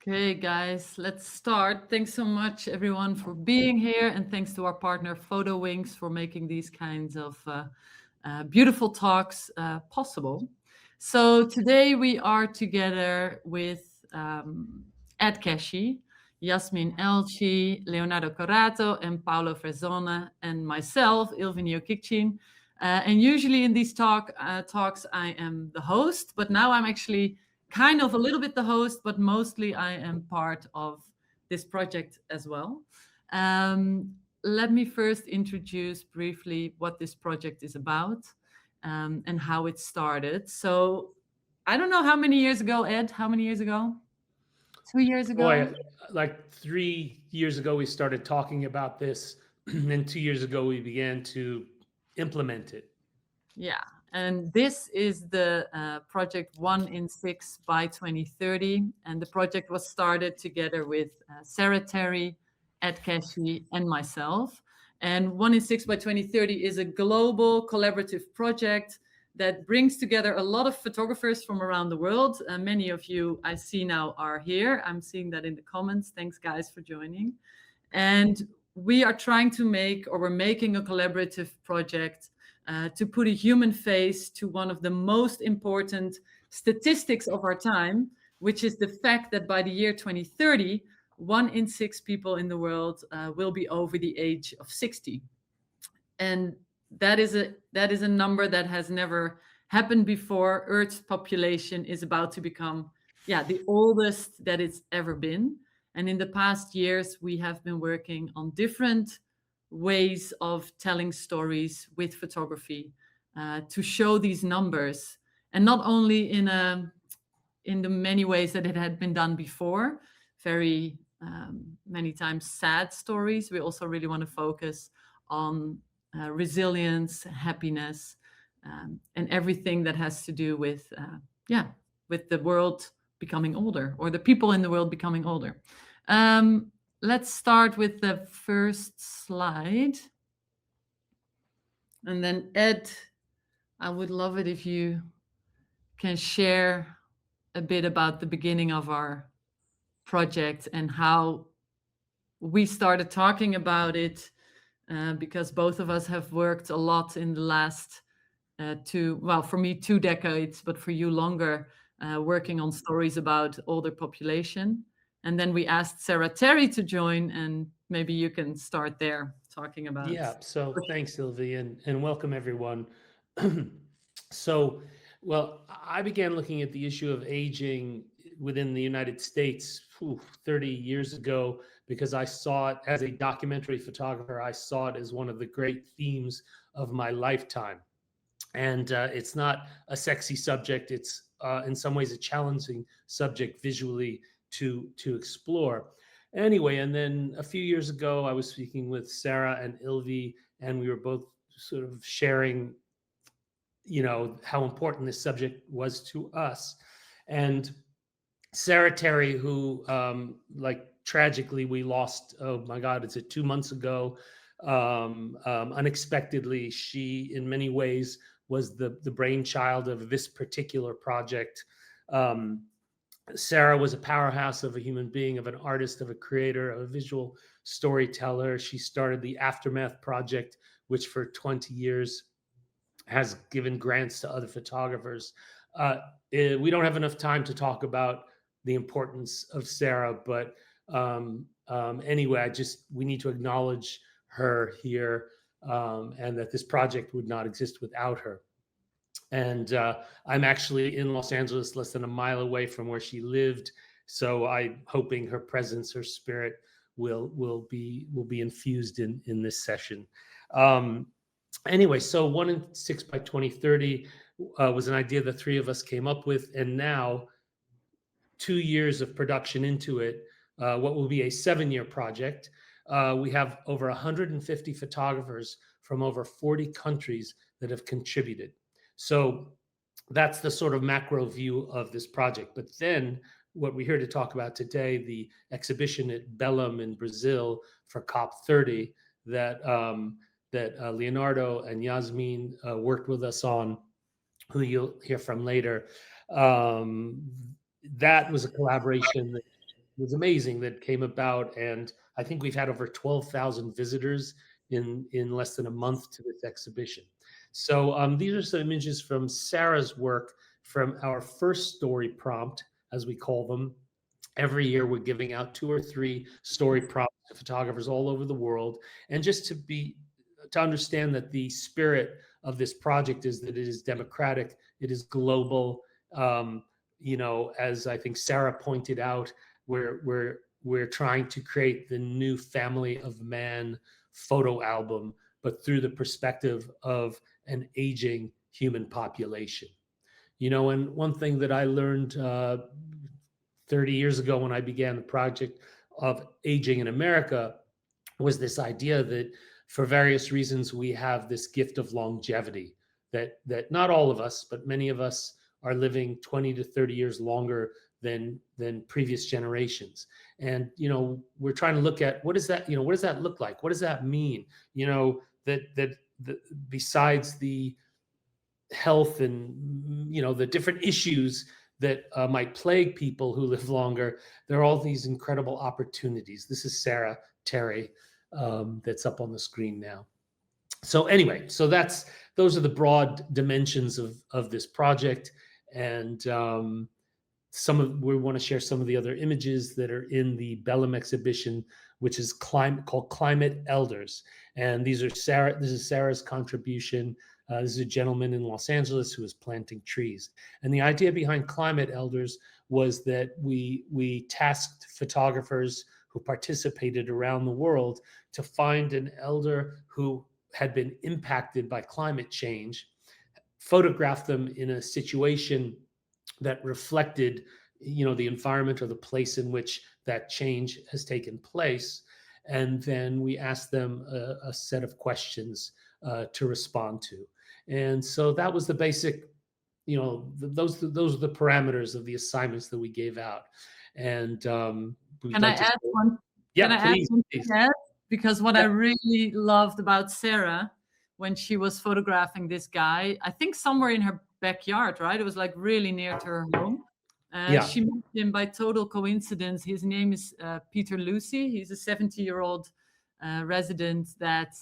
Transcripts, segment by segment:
Okay, guys, let's start. Thanks so much, everyone, for being here. And thanks to our partner, Photo Wings, for making these kinds of beautiful talks possible. So today we are together with Ed Kashi, Yasemin Elçi, Leonardo Carrato, and Paolo Verzone, and myself, Ilvy Njiokiktjien. And usually in these talks, I am the host, but now I'm actually kind of a little bit the host, but mostly I am part of this project as well. Let me first introduce briefly what this project is about and how it started. So I don't know how many years ago, Ed, how many years ago? 2 years ago? Boy, like 3 years ago, we started talking about this. And 2 years ago, we began to implement it. Yeah. And this is the project 1in6 by 2030. And the project was started together with Sarah Terry, Ed Kashi, and myself. And 1in6 by 2030 is a global collaborative project that brings together a lot of photographers from around the world. Many of you I see now are here. I'm seeing that in the comments. Thanks, guys, for joining. And we are trying to we're making a collaborative project to put a human face to one of the most important statistics of our time, which is the fact that by the year 2030, 1 in 6 people in the world will be over the age of 60. And that is a number that has never happened before. Earth's population is about to become, the oldest that it's ever been. And in the past years, we have been working on different ways of telling stories with photography to show these numbers, and not only in the many ways that it had been done before, very many times sad stories. We also really want to focus on resilience, happiness, and everything that has to do with the world becoming older, or the people in the world becoming older. Let's start with the first slide. And then Ed, I would love it if you can share a bit about the beginning of our project and how we started talking about it, because both of us have worked a lot in the last for me 2 decades, but for you longer, working on stories about older population. And then we asked Sarah Terry to join, and maybe you can start there talking about. Yeah. So thanks, Sylvie, and welcome everyone. I began looking at the issue of aging within the United States 30 years ago, because I saw it as a documentary photographer. I saw it as one of the great themes of my lifetime. And it's not a sexy subject. It's in some ways a challenging subject visually to explore. Anyway, and then a few years ago, I was speaking with Sarah and Ilvy, and we were both sort of sharing, how important this subject was to us. And Sarah Terry, who, tragically, we lost, oh my God, it's 2 months ago, unexpectedly. She, in many ways, was the brainchild of this particular project. Sarah was a powerhouse of a human being, of an artist, of a creator, of a visual storyteller. She started the Aftermath Project, which for 20 years has given grants to other photographers. We don't have enough time to talk about the importance of Sarah, but anyway, we need to acknowledge her here, and that this project would not exist without her. And I'm actually in Los Angeles, less than a mile away from where she lived. So I'm hoping her presence, her spirit will be infused in this session. Anyway, so 1in6 by 2030 was an idea the three of us came up with. And now, 2 years of production into it, what will be a 7-year project, we have over 150 photographers from over 40 countries that have contributed. So that's the sort of macro view of this project. But then what we're here to talk about today, the exhibition at Belém in Brazil for COP30 that Leonardo and Yasemin worked with us on, who you'll hear from later. That was a collaboration that was amazing that came about. And I think we've had over 12,000 visitors in less than a month to this exhibition. So these are some images from Sarah's work from our first story prompt, as we call them. Every year we're giving out 2 or 3 story prompts to photographers all over the world. And just to understand that the spirit of this project is that it is democratic, it is global. As I think Sarah pointed out, we're trying to create the new family of man photo album, but through the perspective of an aging human population. And one thing that I learned 30 years ago when I began the project of aging in America was this idea that for various reasons we have this gift of longevity, that not all of us, but many of us are living 20 to 30 years longer than previous generations. And we're trying to look at what does that look like? What does that mean? That besides the health and the different issues that might plague people who live longer, there are all these incredible opportunities. This is Sarah Terry, that's up on the screen now. So anyway, those are the broad dimensions of this project, and we want to share some of the other images that are in the Bellum exhibition, which is called Climate Elders. And this is Sarah's contribution. This is a gentleman in Los Angeles who is planting trees. And the idea behind Climate Elders was that we tasked photographers who participated around the world to find an elder who had been impacted by climate change, photograph them in a situation that reflected the environment or the place in which that change has taken place. And then we asked them a set of questions to respond to. And so that was the basic, those are the parameters of the assignments that we gave out. And can I add one? Yeah, please. Because what I really loved about Sarah when she was photographing this guy, I think somewhere in her backyard, right? It was like really near to her home. She met him by total coincidence. His name is Peter Lucy. He's a 70-year-old resident that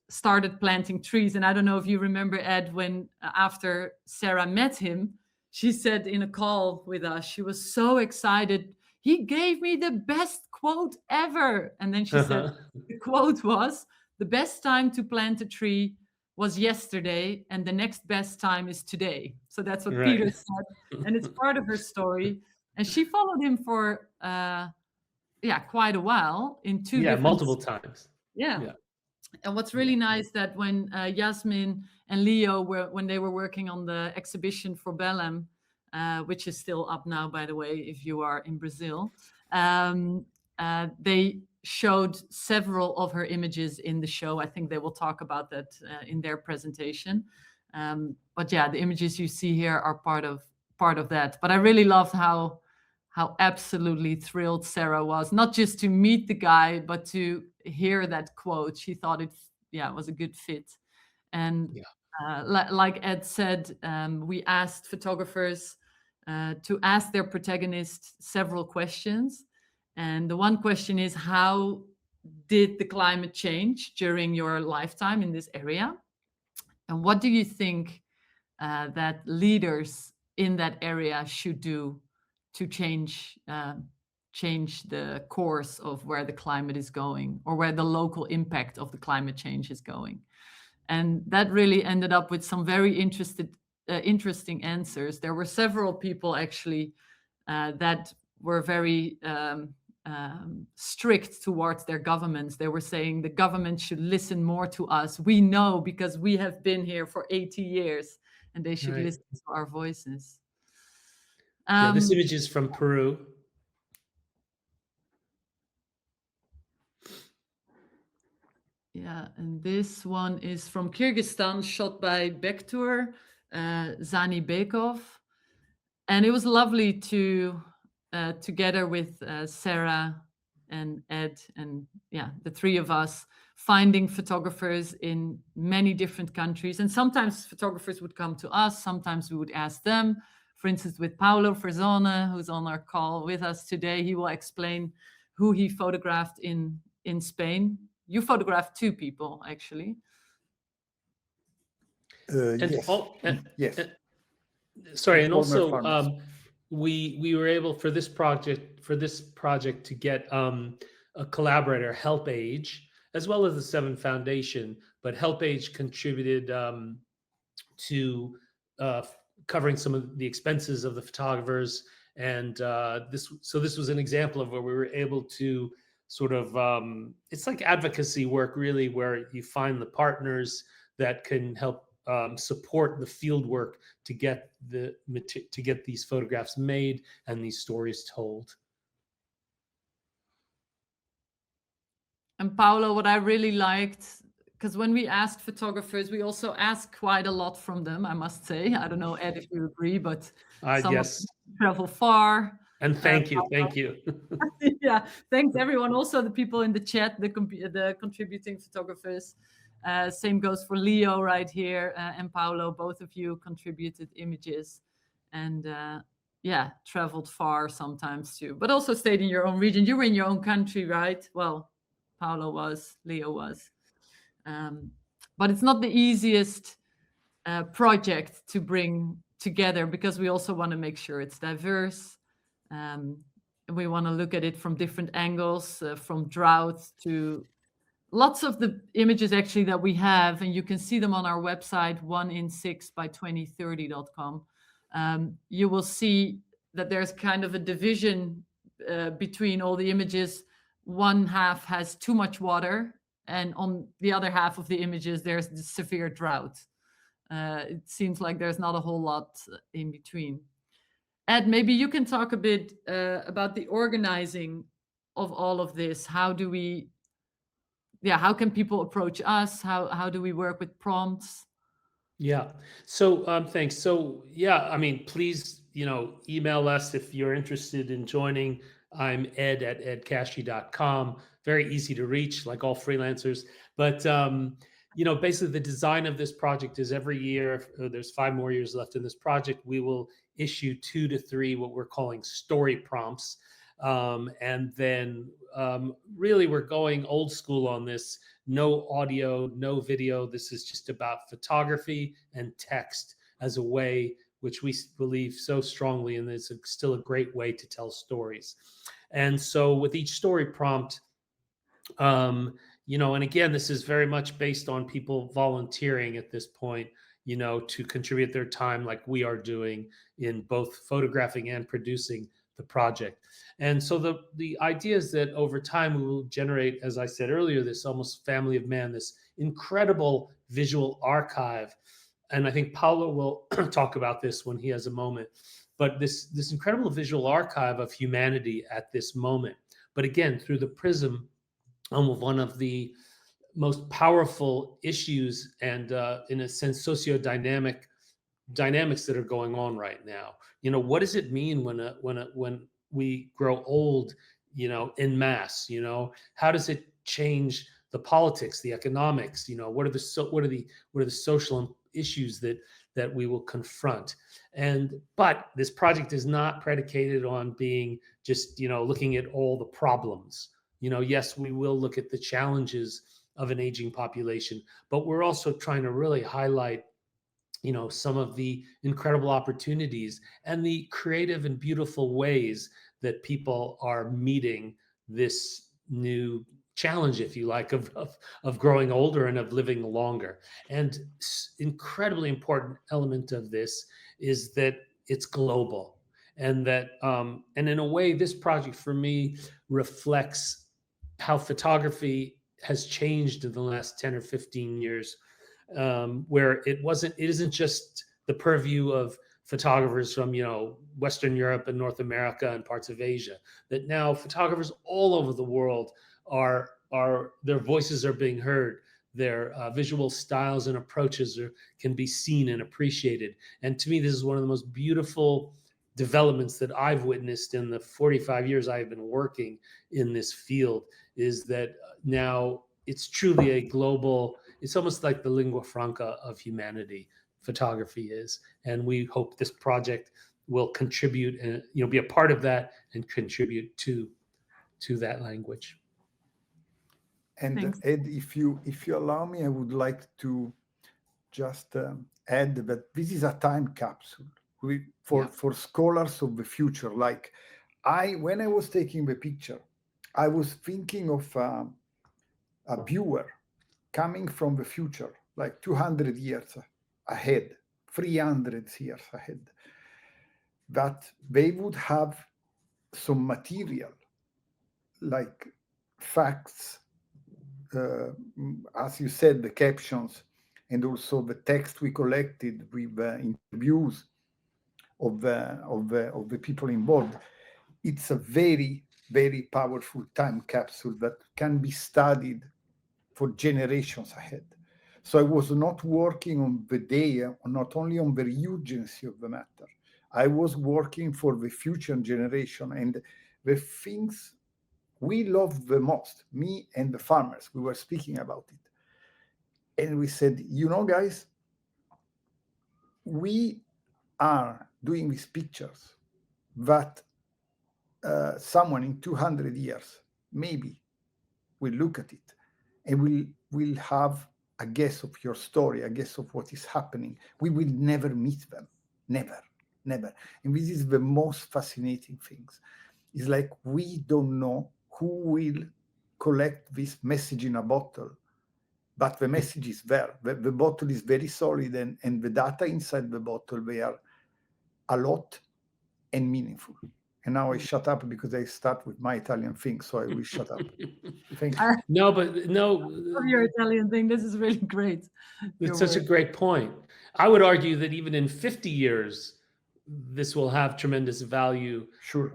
started planting trees. And I don't know if you remember, Ed, when after Sarah met him, she said in a call with us, she was so excited. He gave me the best quote ever. And then she said, the quote was, the best time to plant a tree was yesterday, and the next best time is today. So that's what Peter said. And it's part of her story. And she followed him for, quite a while in multiple times. Yeah. And what's really nice that when Yasemin and Leo when they were working on the exhibition for Bellum, which is still up now, by the way, if you are in Brazil, they showed several of her images in the show. I think they will talk about that in their presentation. But yeah, the images you see here are part of that. But I really loved how absolutely thrilled Sarah was, not just to meet the guy, but to hear that quote. She thought it was a good fit. And like Ed said, we asked photographers to ask their protagonist several questions. And the one question is, how did the climate change during your lifetime in this area? And what do you think that leaders in that area should do to change the course of where the climate is going, or where the local impact of the climate change is going? And that really ended up with some very interesting answers. There were several people actually that were very strict towards their governments. They were saying the government should listen more to us. We know because we have been here for 80 years, and they should listen to our voices. This image is from Peru. Yeah, and this one is from Kyrgyzstan, shot by Bektur Zani Bekov. And it was lovely to, together with Sarah and Ed and the three of us, finding photographers in many different countries. And sometimes photographers would come to us, sometimes we would ask them for instance, with Paolo Verzone, who's on our call with us today. He will explain who he photographed in Spain. You photographed 2 people, actually. Yes. Yes. Sorry, and also we were able for this project to get a collaborator, HelpAge, as well as the VII Foundation. But HelpAge contributed to covering some of the expenses of the photographers, and this was an example of where we were able to sort of it's like advocacy work, really, where you find the partners that can help support the field work to get these photographs made and these stories told. And Paolo, what I really liked, because when we asked photographers, we also asked quite a lot from them, I must say. I don't know, Ed, if you agree, but some Yes. travel far. And thank you. Yeah, thanks everyone. Also the people in the chat, the contributing photographers. Same goes for Leo right here, and Paolo. Both of you contributed images, and yeah, traveled far sometimes too, but also stayed in your own region. You were in your own country, right? Well, Paolo was, Leo was. But it's not the easiest project to bring together, because we also want to make sure it's diverse. We want to look at it from different angles, from drought to lots of the images actually that we have, and you can see them on our website, 1in6by2030.com. You will see that there's kind of a division between all the images. One half has too much water, and on the other half of the images, there's the severe drought. It seems like there's not a whole lot in between. Ed, maybe you can talk a bit about the organizing of all of this. How do we, how can people approach us? How do we work with prompts? Yeah. So thanks. So yeah, I mean, please, email us if you're interested in joining. I'm ed@edkashi.com. Very easy to reach, like all freelancers. But basically the design of this project is every year, there's 5 more years left in this project, we will issue 2 to 3 what we're calling story prompts. And then really we're going old school on this. No audio, no video. This is just about photography and text as a way which we believe so strongly in. It's still a great way to tell stories. And so with each story prompt, and again, this is very much based on people volunteering at this point, to contribute their time like we are doing in both photographing and producing the project. And so the idea is that over time we will generate, as I said earlier, this almost family of man, this incredible visual archive. And I think Paolo will talk about this when he has a moment. But this incredible visual archive of humanity at this moment. But again, through the prism of one of the most powerful issues and, in a sense, dynamics that are going on right now. What does it mean when we grow old, en masse? How does it change the politics, the economics? What are the social issues that we will confront? But this project is not predicated on being just looking at all the problems. Yes, we will look at the challenges of an aging population, but we're also trying to really highlight some of the incredible opportunities and the creative and beautiful ways that people are meeting this new challenge, if you like, of growing older and of living longer. And incredibly important element of this is that it's global, and that and in a way, this project for me reflects how photography has changed in the last 10 or 15 years. Where it isn't just the purview of photographers from Western Europe and North America and parts of Asia, that now photographers all over the world are their voices are being heard, their visual styles and approaches can be seen and appreciated. And to me, this is one of the most beautiful developments that I've witnessed in the 45 years I've been working in this field, is that now it's truly a global, it's almost like the lingua franca of humanity, photography is. And we hope this project will contribute and be a part of that and contribute to that language. And Thanks. Ed, if you allow me, I would like to just add that this is a time capsule for scholars of the future. Like when I was taking the picture, I was thinking of a viewer coming from the future, like 200 years ahead, 300 years ahead, that they would have some material, like facts, as you said, the captions, and also the text we collected with interviews of the people involved. It's a very, very powerful time capsule that can be studied for generations ahead. So I was not working on the day, not only on the urgency of the matter. I was working for the future generation, and the things we love the most, me and the farmers, we were speaking about it. And we said, guys, we are doing these pictures that someone in 200 years maybe will look at it and will have a guess of your story, a guess of what is happening. We will never meet them, never. And this is the most fascinating things. It's like we don't know who will collect this message in a bottle, but the message is there. The bottle is very solid, and the data inside the bottle, they are a lot and meaningful. And now I shut up because I start with my Italian thing, so I will shut up. Thank you. No, but no. Your Italian thing, this is really great. It's such a great point. I would argue that even in 50 years, this will have tremendous value. Sure.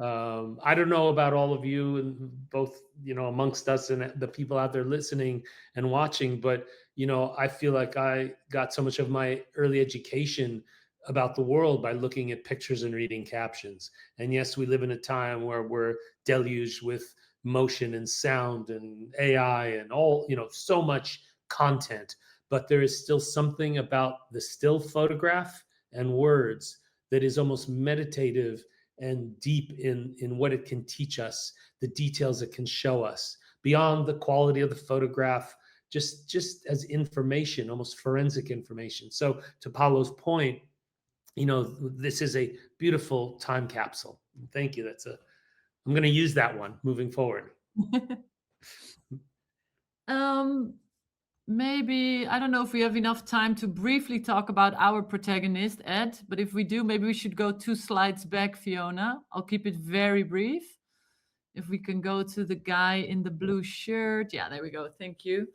I don't know about all of you, and both, amongst us and the people out there listening and watching, but, I feel like I got so much of my early education about the world by looking at pictures and reading captions. And yes, we live in a time where we're deluged with motion and sound and AI and all, so much content, but there is still something about the still photograph and words that is almost meditative and deep in what it can teach us, the details it can show us, beyond the quality of the photograph, just as information, almost forensic information. So to Paolo's point, this is a beautiful time capsule. Thank you. I'm going to use that one moving forward. Maybe, I don't know if we have enough time to briefly talk about our protagonist, Ed, but if we do, maybe we should go 2 slides back, Fiona. I'll keep it very brief. If we can go to the guy in the blue shirt. Yeah, there we go. Thank you.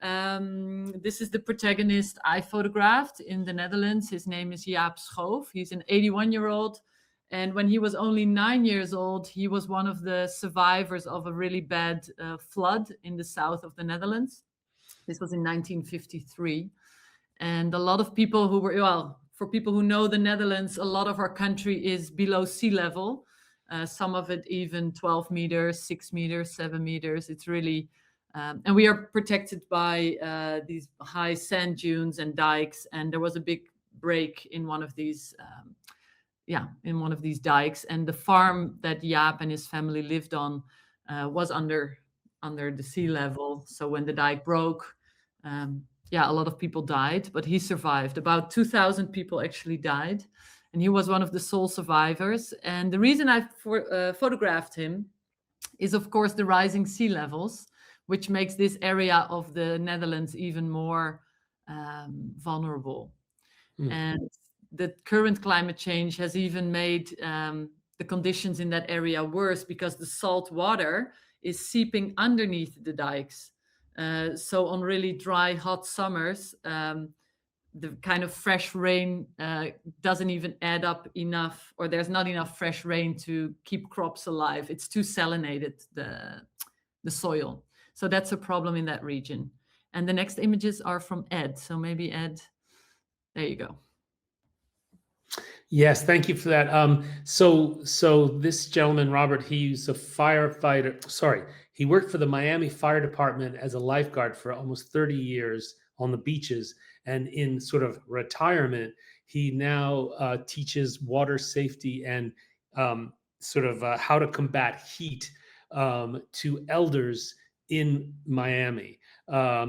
This is the protagonist I photographed in the Netherlands. His name is Jaap Schoof. He's an 81-year-old. And when he was only 9 years old, he was one of the survivors of a really bad flood in the south of the Netherlands. This was in 1953. And a lot of people who were, for people who know the Netherlands, a lot of our country is below sea level. Some of it even 12 meters, 6 meters, 7 meters. It's really, and we are protected by these high sand dunes and dikes. And there was a big break in one of these, in one of these dikes. And the farm that Jaap and his family lived on was under the sea level. So when the dike broke, a lot of people died, but he survived. About 2,000 people actually died, and he was one of the sole survivors. And the reason I photographed him is, of course, the rising sea levels, which makes this area of the Netherlands even more vulnerable. And the current climate change has even made the conditions in that area worse, because the salt water is seeping underneath the dikes. So on really dry, hot summers, the kind of fresh rain doesn't even add up enough, or there's not enough fresh rain to keep crops alive. It's too salinated, the soil. So that's a problem in that region. And the next images are from Ed. So maybe Ed, there you go. Yes, thank you for that. So this gentleman, Robert, he's a firefighter. Sorry, he worked for the Miami Fire Department as a lifeguard for almost 30 years on the beaches. And in sort of retirement, he now teaches water safety and how to combat heat to elders in Miami.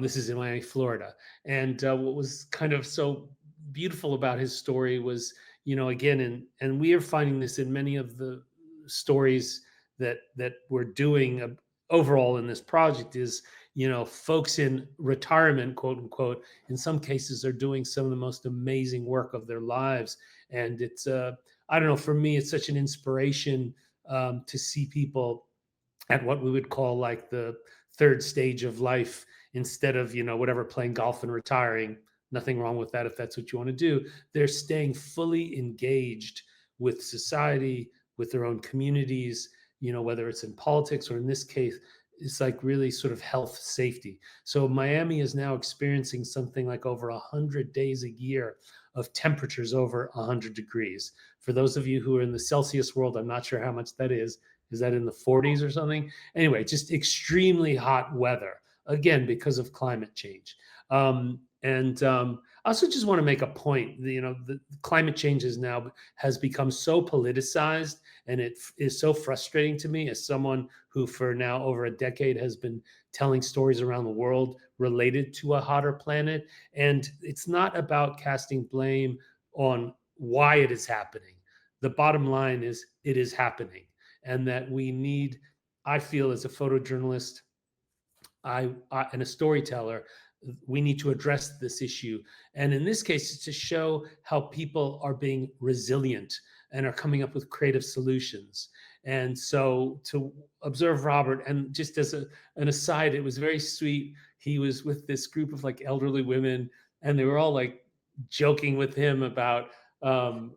This is in Miami, Florida. And what was kind of so beautiful about his story was, again, and we are finding this in many of the stories that we're doing overall in this project is, folks in retirement, quote unquote, in some cases are doing some of the most amazing work of their lives. And it's, I don't know, for me, it's such an inspiration to see people at what we would call like the third stage of life, instead of, whatever, playing golf and retiring. Nothing wrong with that if that's what you want to do. They're staying fully engaged with society, with their own communities, whether it's in politics or in this case, it's like really sort of health safety. So Miami is now experiencing something like over 100 days a year of temperatures over 100 degrees. For those of you who are in the Celsius world, I'm not sure how much that is. Is that in the 40s or something? Anyway, just extremely hot weather, again, because of climate change. I also just want to make a point. The climate change has become so politicized, and it is so frustrating to me as someone who for now over a decade has been telling stories around the world related to a hotter planet. And it's not about casting blame on why it is happening. The bottom line is it is happening, and that we need, I feel as a photojournalist, and a storyteller, we need to address this issue. And in this case, it's to show how people are being resilient and are coming up with creative solutions. And so to observe Robert, and just as an aside, it was very sweet. He was with this group of like elderly women, and they were all like joking with him about, oh,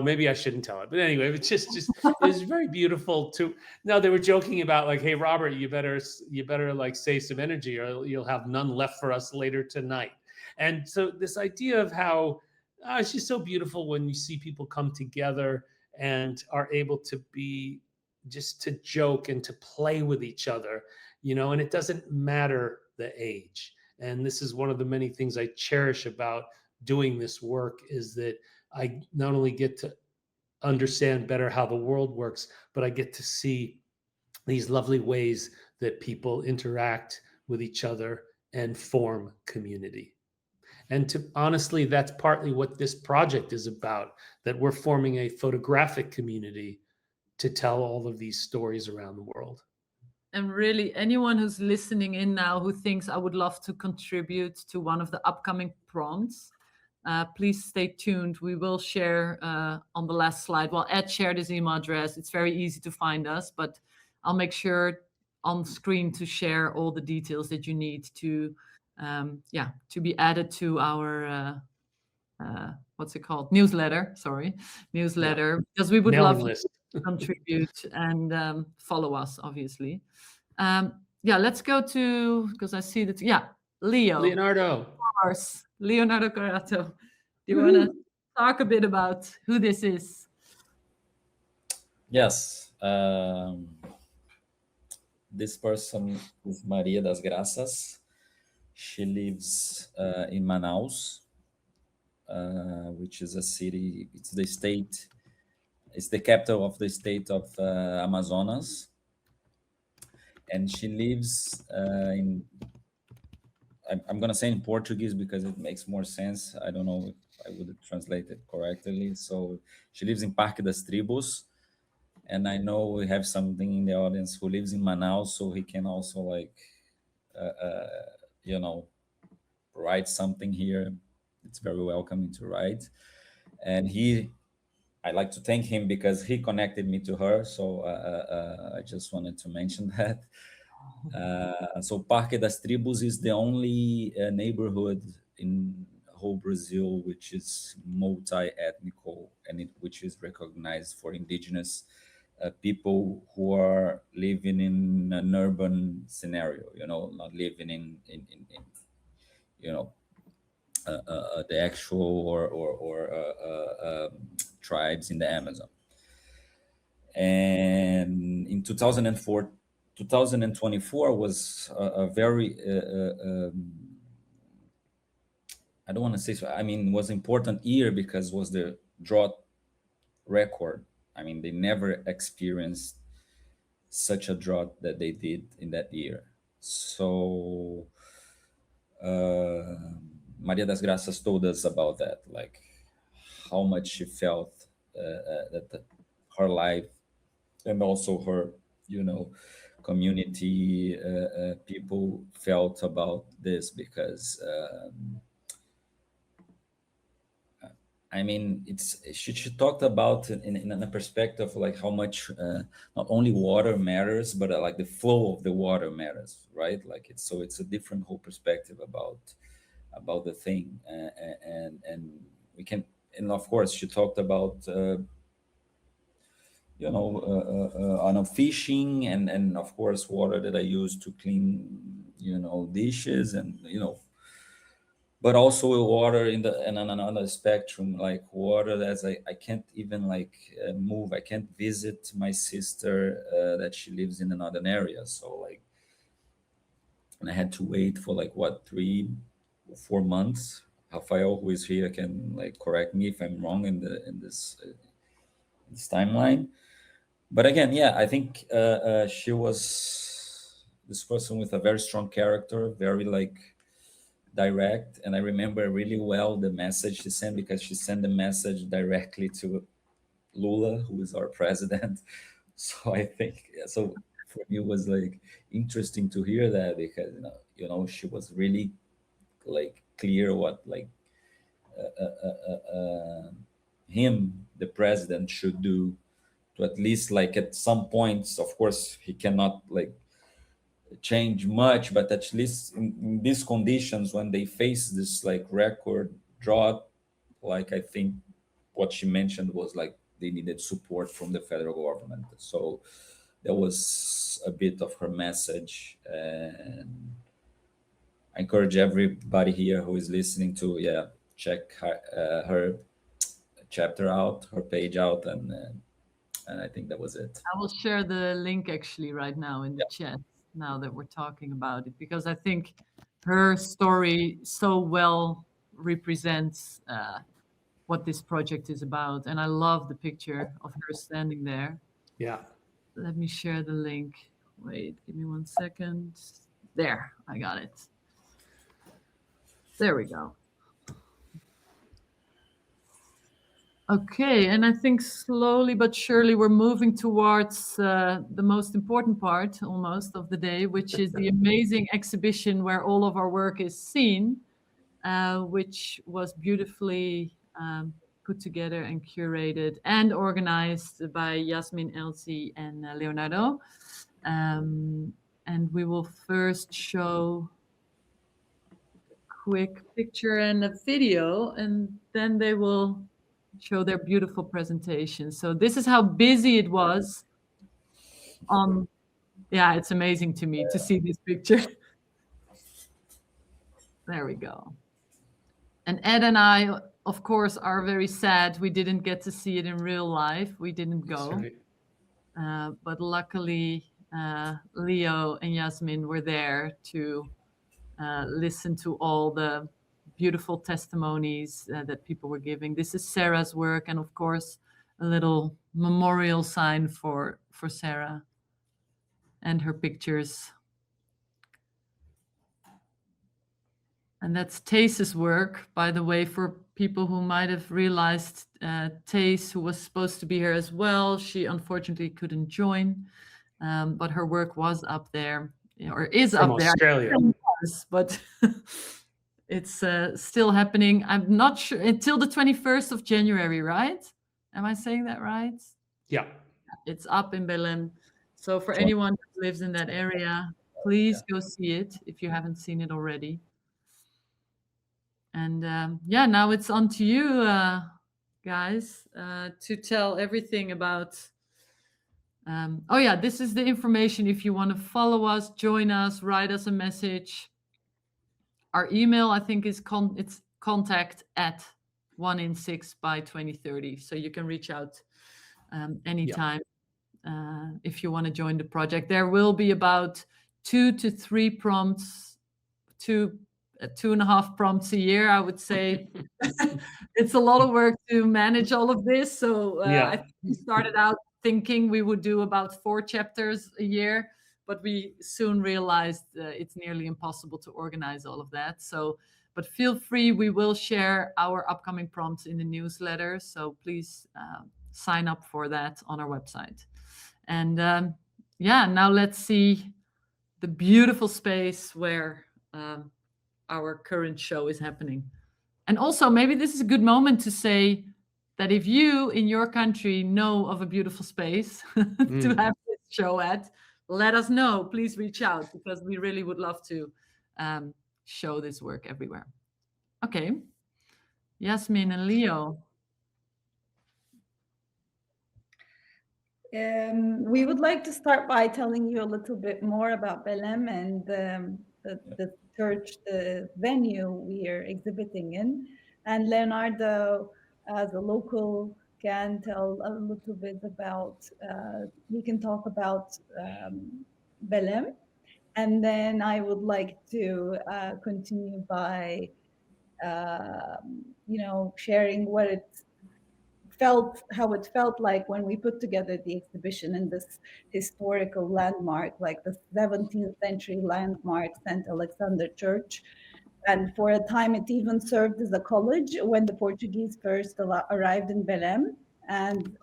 maybe I shouldn't tell it. But anyway, it's just it was very beautiful to. No, they were joking about like, hey, Robert, you better like save some energy, or you'll have none left for us later tonight. And so this idea of how it's just so beautiful when you see people come together and are able to be just to joke and to play with each other, and it doesn't matter the age. And this is one of the many things I cherish about doing this work, is that I not only get to understand better how the world works, but I get to see these lovely ways that people interact with each other and form community. And honestly, that's partly what this project is about, that we're forming a photographic community to tell all of these stories around the world. And really, anyone who's listening in now who thinks I would love to contribute to one of the upcoming prompts, please stay tuned. We will share on the last slide. Well, Ed shared his email address. It's very easy to find us, but I'll make sure on screen to share all the details that you need to be added to our what's it called? Newsletter. Yeah. Because we would love you to contribute and follow us, obviously. Let's go to, because I see that. Yeah, Leonardo. Of course, Leonardo Carrato. Do you want to talk a bit about who this is? Yes. This person is Maria das Graças. She lives in Manaus, which is a city. It's the capital of the state of Amazonas. And she lives in, I'm going to say in Portuguese because it makes more sense. I don't know if I would translate it correctly. So she lives in Parque das Tribos. And I know we have something in the audience who lives in Manaus, so he can also write something here. It's very welcoming to write. And I'd like to thank him because he connected me to her. So I just wanted to mention that. So Parque das Tribos is the only neighborhood in whole Brazil which is multi-ethnical and which is recognized for indigenous people who are living in an urban scenario, not living in the actual or tribes in the Amazon. And in 2024 was a very I don't want to say so. I mean, it was important year because it was the drought record. I mean, they never experienced such a drought that they did in that year. So Maria das Graças told us about that, like how much she felt that her life and also her, you know, community people felt about this because I mean, she talked about in a perspective like how much not only water matters, but like the flow of the water matters, right? Like it's a different whole perspective about the thing, and we can, and of course she talked about you know on fishing and of course water that I use to clean, you know, dishes and you know, but also water in the and on another spectrum, like water that I can't even like move. I can't visit my sister that she lives in another area. So like, and I had to wait for like what 3 or 4 months. Rafael, who is here, can like correct me if I'm wrong in this timeline. But again, yeah, I think she was this person with a very strong character, very like direct, and I remember really well the message she sent because she sent the message directly to Lula, who is our president. So I think so for me it was like interesting to hear that because you know she was really like clear what like him, the president, should do to at least like at some points. Of course, he cannot like change much, but at least in these conditions when they face this like record drought, like I think what she mentioned was like they needed support from the federal government. So that was a bit of her message, and I encourage everybody here who is listening to check her chapter out, her page out, and I think that was it. I will share the link actually right now in the chat now that we're talking about it, because I think her story so well represents what this project is about. And I love the picture of her standing there. Yeah. Let me share the link. Wait, give me 1 second. There, I got it. There we go. Okay, and I think slowly but surely we're moving towards the most important part almost of the day, which is the amazing exhibition where all of our work is seen, which was beautifully put together and curated and organized by Yasemin Elçi and Leonardo. And we will first show a quick picture and a video, and then they will show their beautiful presentation. So this is how busy it was. Yeah, it's amazing to me to see this picture. There we go. And Ed and I, of course, are very sad we didn't get to see it in real life. We didn't go. Right. But luckily, Leo and Yasemin were there to listen to all the beautiful testimonies that people were giving. This is Sarah's work, and of course, a little memorial sign for Sarah and her pictures. And that's Theis's work, by the way, for people who might have realized Theis, who was supposed to be here as well, she unfortunately couldn't join, but her work was up there, or is from up there. Australia. But it's still happening. I'm not sure until the 21st of January, right? Am I saying that right? Yeah. It's up in Belém. So for anyone who lives in that area, please go see it if you haven't seen it already. And now it's on to you, guys, to tell everything about. This is the information if you want to follow us, join us, write us a message. Our email, I think, is it's contact@1in6by2030. So you can reach out anytime if you want to join the project. There will be about 2 to 3 prompts, 2 2.5 prompts a year. I would say it's a lot of work to manage all of this. So I think we started out thinking we would do about 4 chapters a year, but we soon realized it's nearly impossible to organize all of that. So, but feel free, we will share our upcoming prompts in the newsletter. So please sign up for that on our website. And now let's see the beautiful space where our current show is happening. And also, maybe this is a good moment to say that if you in your country know of a beautiful space to have this show at, let us know. Please reach out, because we really would love to show this work everywhere. Okay, Yasemin and Leo. We would like to start by telling you a little bit more about Belém and the church, the venue we are exhibiting in. And Leonardo, as a local, can tell a little bit about, we can talk about Belém. And then I would like to continue by, sharing what how it felt like when we put together the exhibition in this historical landmark, like the 17th century landmark, St. Alexander Church. And for a time, it even served as a college when the Portuguese first arrived in Belém. And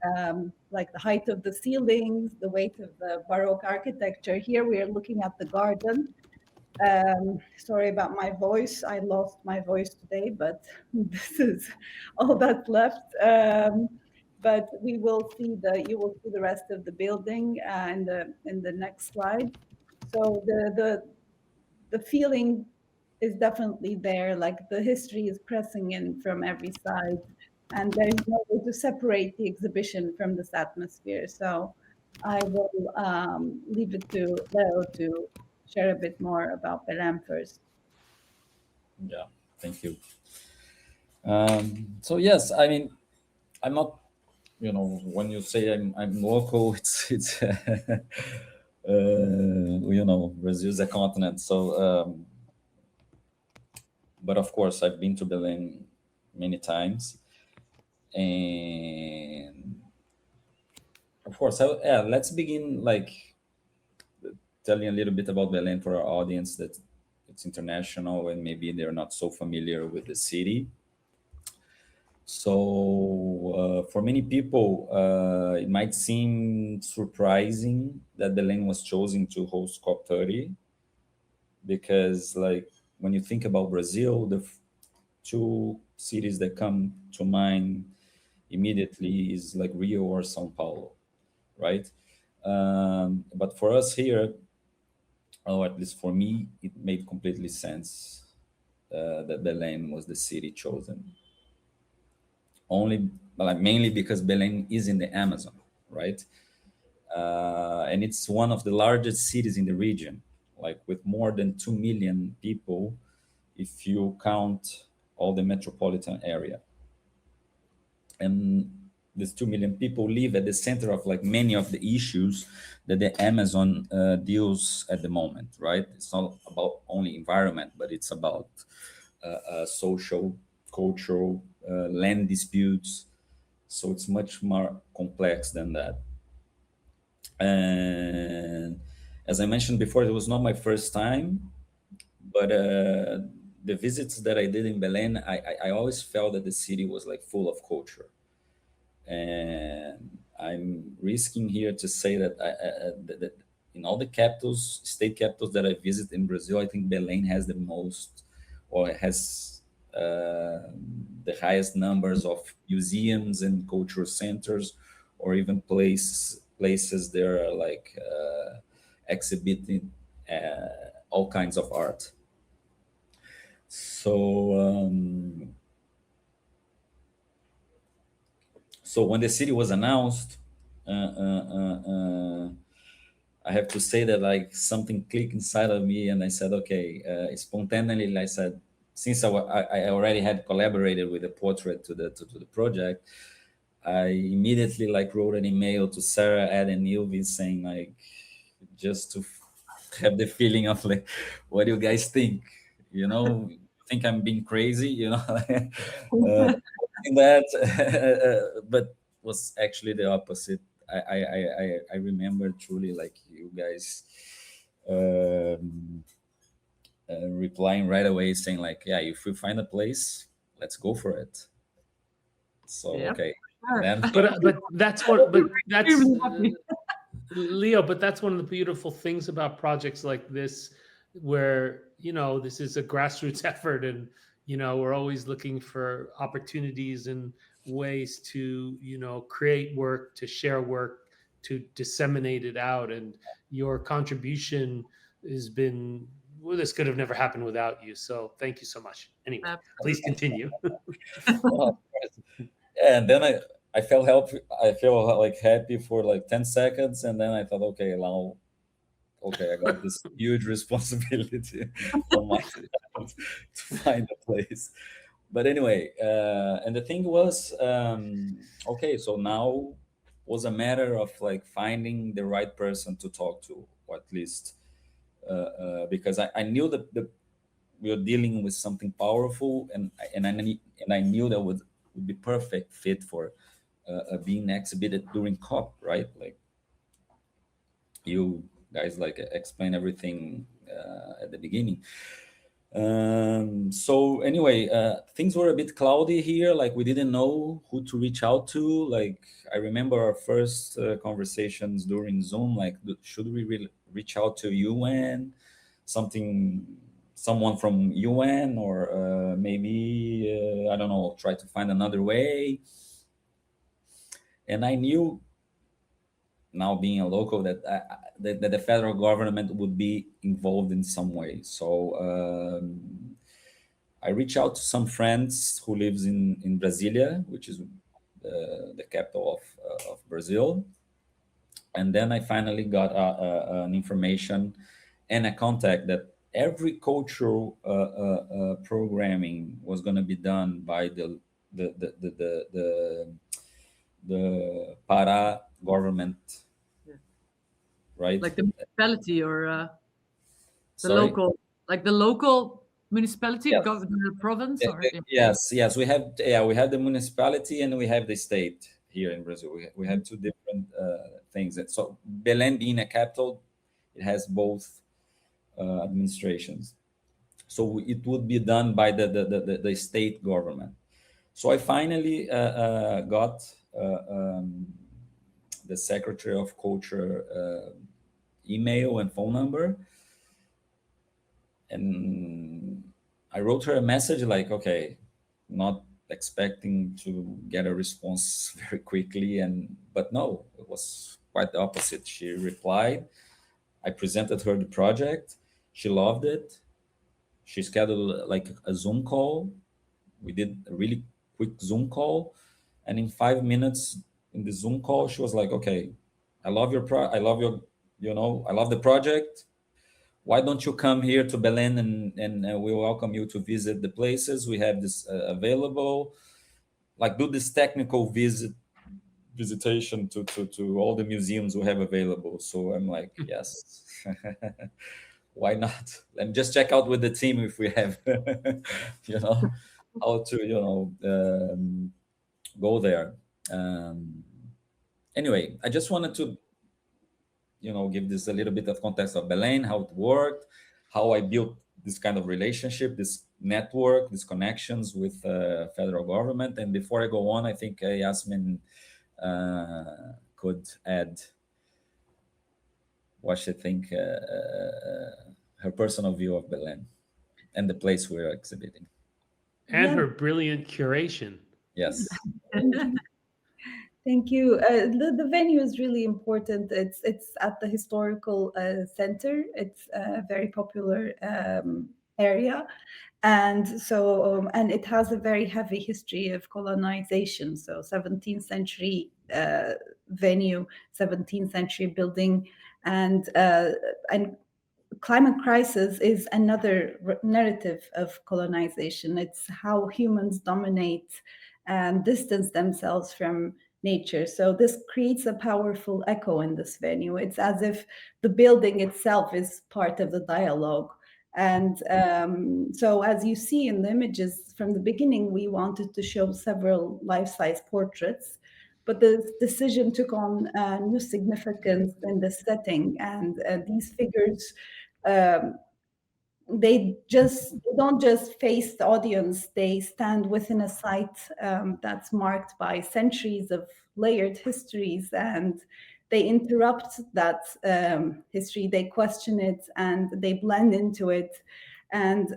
like the height of the ceilings, the weight of the Baroque architecture. Here we are looking at the garden. Sorry about my voice. I lost my voice today, but this is all that's left. But you will see the rest of the building in the next slide. So the feeling is definitely there. Like the history is pressing in from every side, and there's no way to separate the exhibition from this atmosphere. So I will leave it to Leo to share a bit more about Belém first. Yeah, thank you. So yes, I mean, I'm not, when you say I'm local, it's Brazil is a continent. So, but of course, I've been to Belém many times, and of course, let's begin telling a little bit about Belém for our audience that it's international and maybe they're not so familiar with the city. So for many people, it might seem surprising that Belém was chosen to host COP30, because when you think about Brazil, the 2 cities that come to mind immediately is like Rio or São Paulo, right? But for us here, or at least for me, it made completely sense that Belém was the city chosen. Mainly because Belém is in the Amazon, right? And it's one of the largest cities in the region, with more than 2 million people, if you count all the metropolitan area. And these 2 million people live at the center of many of the issues that the Amazon deals at the moment, right? It's not about only environment, but it's about social, cultural, land disputes. So it's much more complex than that. And as I mentioned before, it was not my first time, but the visits that I did in Belém, I always felt that the city was full of culture. And I'm risking here to say that, that in all the capitals, state capitals that I visit in Brazil, I think Belém has the most, or has the highest numbers of museums and cultural centers, or even places there are exhibiting all kinds of art. So so when the city was announced, I have to say that something clicked inside of me, and I said, okay, spontaneously, I said, since I already had collaborated with the portrait to the project, I immediately wrote an email to Sarah, Ed, and Ilvy saying just to have the feeling of what do you guys think? think I'm being crazy, in that, but was actually the opposite. I remember truly, like, you guys replying right away, saying like, yeah, if we find a place, let's go for it. So Yep. okay, Sure. and then But that's what. But that's Extremely happy. Leo. But that's one of the beautiful things about projects like this, where this is a grassroots effort, and we're always looking for opportunities and ways to create work, to share work, to disseminate it out. And your contribution has been, well, this could have never happened without you. So thank you so much. Anyway, please continue. well, and then I felt I feel like happy for like 10 seconds, and then I thought, okay, now, okay, I got this huge responsibility on my side to find a place. But anyway, and the thing was, okay, so now was a matter of like finding the right person to talk to, or at least because I knew that we were dealing with something powerful, and I knew that would be perfect fit for being exhibited during COP, right? Like, you guys like explain everything at the beginning. So anyway, things were a bit cloudy here. Like, we didn't know who to reach out to. Like, I remember our first conversations during Zoom. Like, should we reach out to UN, someone from UN, or maybe I don't know, try to find another way. And I knew, now being a local, that that the federal government would be involved in some way. So I reached out to some friends who lives in Brasilia, which is the capital of Brazil. And then I finally got an information and a contact that every cultural programming was going to be done by the Pará government, right? Like the municipality, or the Sorry? local, like the local municipality, Yes. the province, or Yes, we have the municipality and we have the state here in Brazil. We have two different things. And so Belém being a capital, it has both administrations. So it would be done by the state government. So I finally got the Secretary of Culture email and phone number, and I wrote her a message like, okay, not expecting to get a response very quickly, but no, it was quite the opposite. She replied. I presented her the project. She loved it. She scheduled like a Zoom call. We did a really quick Zoom call, and in 5 minutes in the Zoom call, she was like, okay, I love the project. Why don't you come here to Belém, and we welcome you to visit the places we have this available, like do this technical visitation to all the museums we have available. So I'm like, yes, why not? Let me just check out with the team if we have, how to, go there. Anyway, I just wanted to, give this a little bit of context of Belém, how it worked, how I built this kind of relationship, this network, these connections with federal government. And before I go on, I think Yasemin could add what she think, her personal view of Belém and the place we're exhibiting. And her brilliant curation. Yes. Thank you. The venue is really important. It's at the historical center. It's a very popular area, and so and it has a very heavy history of colonization. So 17th century venue, 17th century building, and climate crisis is another narrative of colonization. It's how humans dominate and distance themselves from nature. So this creates a powerful echo in this venue. It's as if the building itself is part of the dialogue. And so as you see in the images from the beginning, we wanted to show several life-size portraits, but the decision took on new significance in the setting. And these figures, they don't just face the audience, they stand within a site that's marked by centuries of layered histories, and they interrupt that history, they question it, and they blend into it. And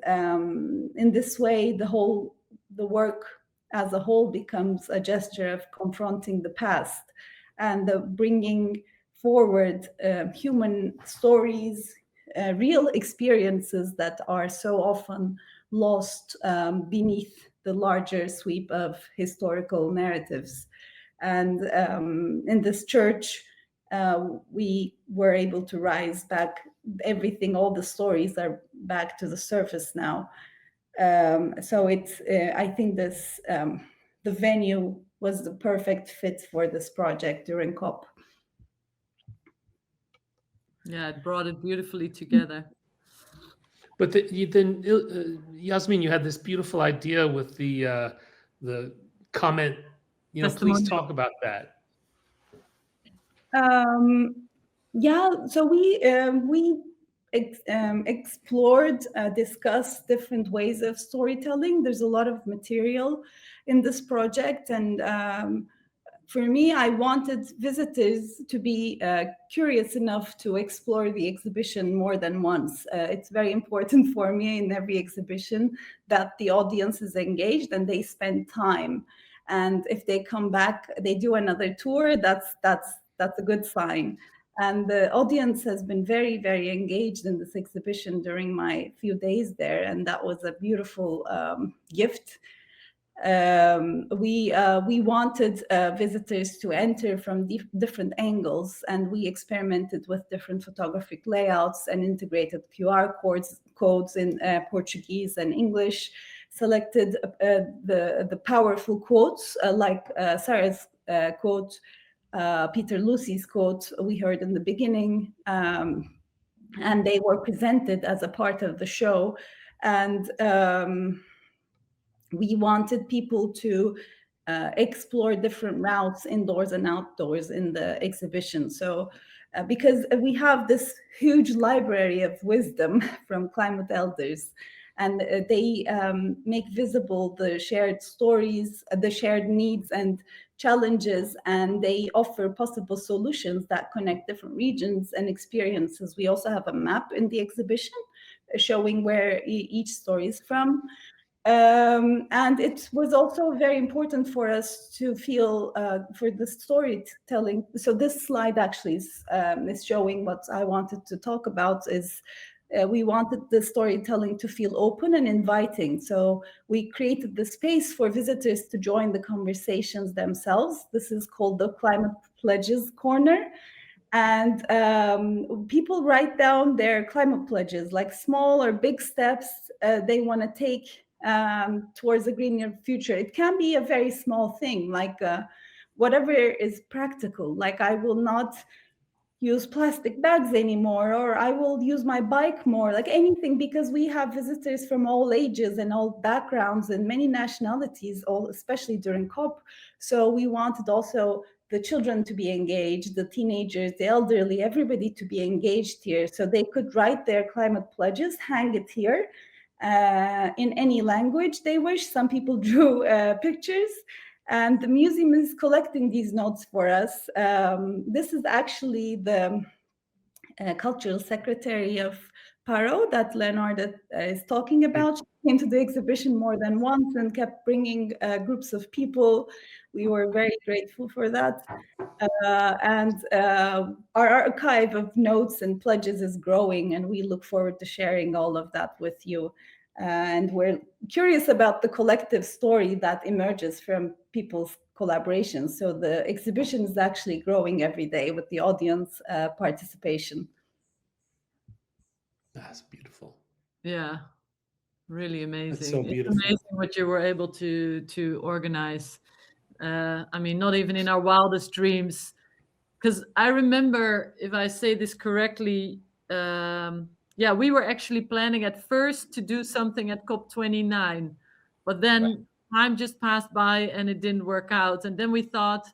in this way, the work as a whole becomes a gesture of confronting the past and bringing forward human stories, real experiences that are so often lost beneath the larger sweep of historical narratives. And in this church, we were able to rise back. Everything, all the stories are back to the surface now. So I think this the venue was the perfect fit for this project during COP. Yeah, it brought it beautifully together. But then, Yasemin, you had this beautiful idea with the comment. Please talk about that. Yeah, so we explored, discussed different ways of storytelling. There's a lot of material in this project, and for me, I wanted visitors to be curious enough to explore the exhibition more than once. It's very important for me in every exhibition that the audience is engaged and they spend time. And if they come back, they do another tour, that's a good sign. And the audience has been very, very engaged in this exhibition during my few days there, and that was a beautiful gift. We wanted visitors to enter from different angles, and we experimented with different photographic layouts and integrated QR codes in Portuguese and English, selected the powerful quotes like Sarah's quote, Peter Lucy's quote we heard in the beginning, and they were presented as a part of the show. And we wanted people to explore different routes indoors and outdoors in the exhibition. So because we have this huge library of wisdom from climate elders, and they make visible the shared stories, the shared needs and challenges, and they offer possible solutions that connect different regions and experiences. We also have a map in the exhibition showing where each story is from. And it was also very important for us to feel for the storytelling. So this slide actually is showing what I wanted to talk about is we wanted the storytelling to feel open and inviting. So we created the space for visitors to join the conversations themselves. This is called the Climate Pledges Corner. And people write down their climate pledges, like small or big steps they want to take towards a greener future. It can be a very small thing, like whatever is practical, like I will not use plastic bags anymore, or I will use my bike more, like anything, because we have visitors from all ages and all backgrounds and many nationalities, especially during COP. So we wanted also the children to be engaged, the teenagers, the elderly, everybody to be engaged here. So they could write their climate pledges, hang it here in any language they wish. Some people drew pictures, and the museum is collecting these notes for us. This is actually the cultural secretary of Paro that Leonardo is talking about. She came to the exhibition more than once and kept bringing groups of people. We were very grateful for that. And our archive of notes and pledges is growing, and we look forward to sharing all of that with you. And we're curious about the collective story that emerges from people's collaborations. So the exhibition is actually growing every day with the audience participation. That's beautiful. Yeah, really amazing. That's so beautiful. It's amazing what you were able to organize. I mean, not even in our wildest dreams. Because I remember, if I say this correctly, yeah, we were actually planning at first to do something at COP29, but then time just passed by and it didn't work out. And then we thought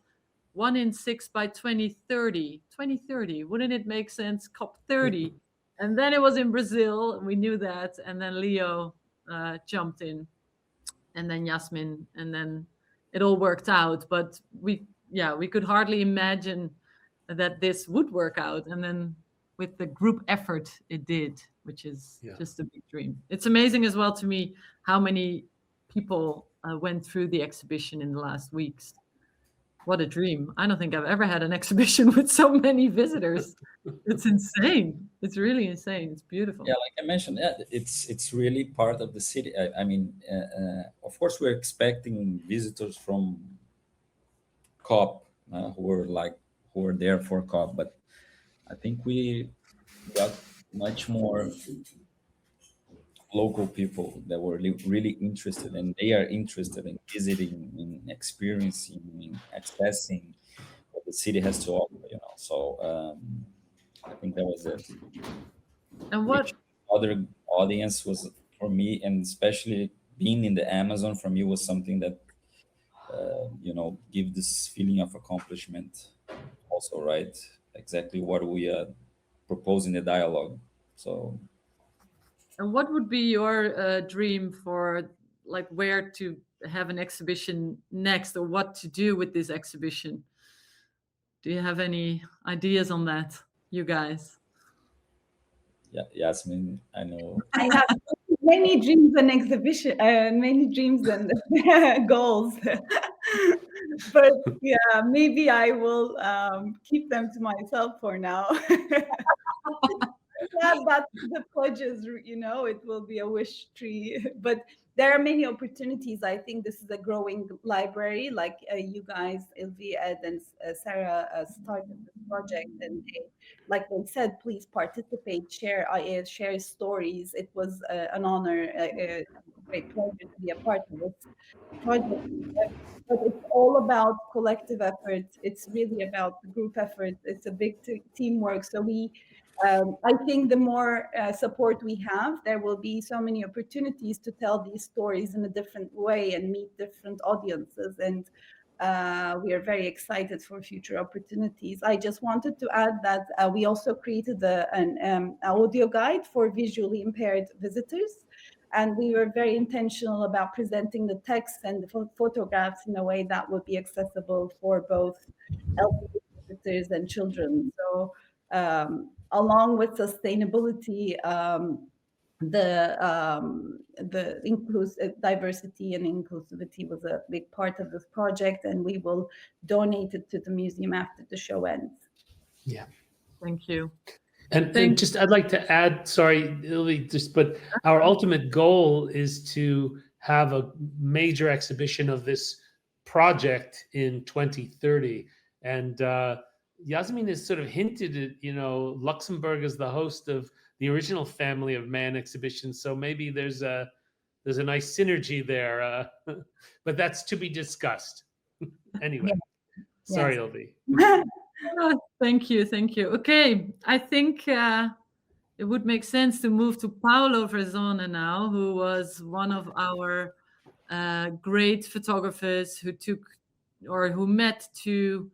1in6 by 2030. 2030, wouldn't it make sense? COP30. And then it was in Brazil, and we knew that. And then Leo jumped in, and then Yasemin, and then it all worked out. But we could hardly imagine that this would work out. And then with the group effort, it did, which is just a big dream. It's amazing as well to me how many people went through the exhibition in the last weeks. What a dream. I don't think I've ever had an exhibition with so many visitors. It's insane. It's really insane. It's beautiful. Yeah, like I mentioned, it's really part of the city. I mean, of course, we're expecting visitors from COP who were there for COP, but I think we got much more local people that were really interested, and they are interested in visiting, in experiencing, in accessing what the city has to offer, So I think that was it. And what other audience was for me, and especially being in the Amazon for me, was something that give this feeling of accomplishment also, right? Exactly what we propose in the dialogue. So, and what would be your dream for, like, where to have an exhibition next, or what to do with this exhibition? Do you have any ideas on that, you guys? Yeah, Yasemin, I know. I have many dreams and many dreams and goals. But yeah, maybe I will keep them to myself for now. That's the pledges, it will be a wish tree. But there are many opportunities. I think this is a growing library, like you guys, Ilvy, Ed, and Sarah started this project, and like they said, please participate, share stories. It was an honor, a great pleasure to be a part of this project. But it's all about collective effort. It's really about the group effort. It's a big teamwork. So I think the more support we have, there will be so many opportunities to tell these stories in a different way and meet different audiences. And we are very excited for future opportunities. I just wanted to add that we also created an audio guide for visually impaired visitors. And we were very intentional about presenting the text and the photographs in a way that would be accessible for both elderly visitors and children. So along with sustainability, the diversity and inclusivity was a big part of this project, and we will donate it to the museum after the show ends. Yeah. Thank you. And just, I'd like to add, sorry, Ilvy, but our ultimate goal is to have a major exhibition of this project in 2030. And Yasemin has sort of hinted at, Luxembourg is the host of the original Family of Man exhibition. So maybe there's a nice synergy there, but that's to be discussed. Anyway, sorry, Ilvy. Thank you. Okay, I think it would make sense to move to Paolo Verzone now, who was one of our great photographers who met two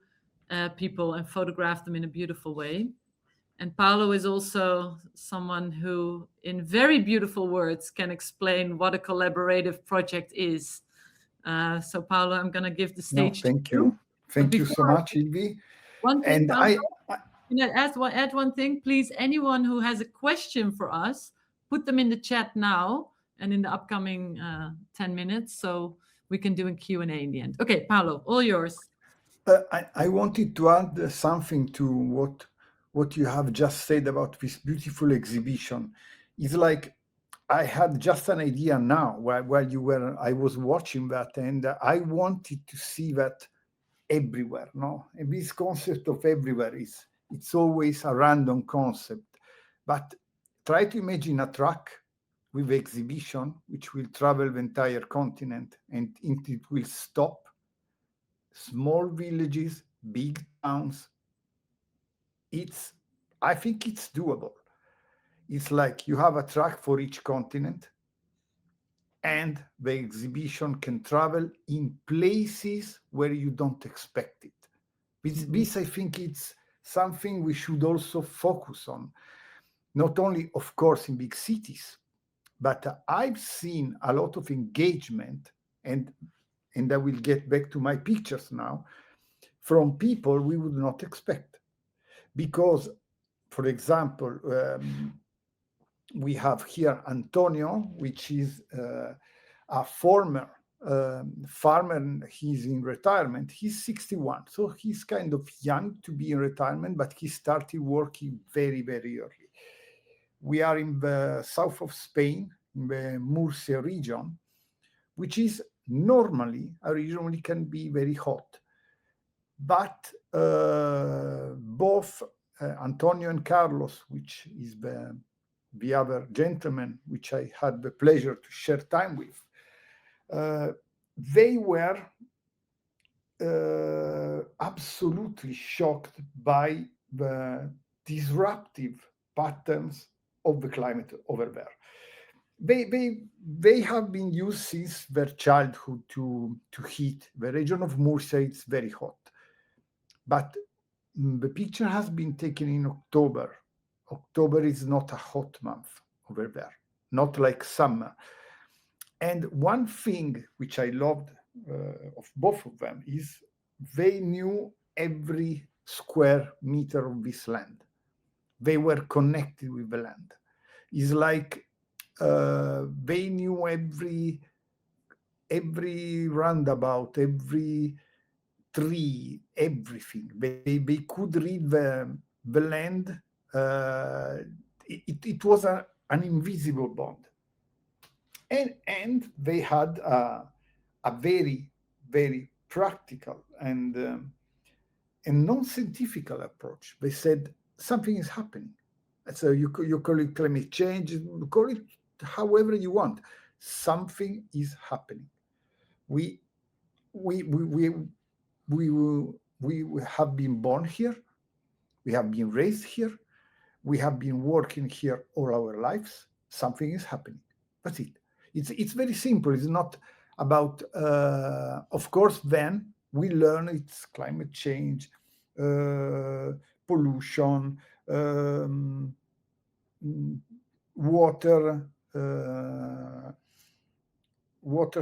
people and photographed them in a beautiful way. And Paolo is also someone who, in very beautiful words, can explain what a collaborative project is. So Paolo, I'm going to give the stage to you. Thank you. Thank you so much, Ilvy. One thing, And can I add one thing, please? Anyone who has a question for us, put them in the chat now and in the upcoming 10 minutes, so we can do a Q&A in the end. Okay, Paolo, all yours. I wanted to add something to what you have just said about this beautiful exhibition. It's like I had just an idea now while I was watching that, and I wanted to see that everywhere. No, and this concept of everywhere it's always a random concept, but try to imagine a truck with exhibition which will travel the entire continent, and it will stop small villages, big towns. I think it's doable. It's like you have a track for each continent, and the exhibition can travel in places where you don't expect it. This, I think, it's something we should also focus on, not only, of course, in big cities, but I've seen a lot of engagement, and I will get back to my pictures now, from people we would not expect. Because, for example, we have here Antonio, which is a former farmer. He's in retirement. He's 61, so he's kind of young to be in retirement, but he started working very, very early. We are in the south of Spain, in the Murcia region, which is normally a region which can be very hot. But both Antonio and Carlos, which is the other gentleman which I had the pleasure to share time with, they were absolutely shocked by the disruptive patterns of the climate over there. They have been used since their childhood to heat. The region of Murcia is very hot. But the picture has been taken in October. October is not a hot month over there, not like summer. And one thing which I loved of both of them is they knew every square meter of this land. They were connected with the land. It's like they knew every roundabout, every tree, everything. They could read the land. It was an invisible bond. And they had a very, very practical and non-scientific approach. They said something is happening. So you call it climate change, you call it however you want. Something is happening. We have been born here. We have been raised here. We have been working here all our lives. Something is happening. That's it. It's very simple. It's not about, of course, then we learn it's climate change, pollution, water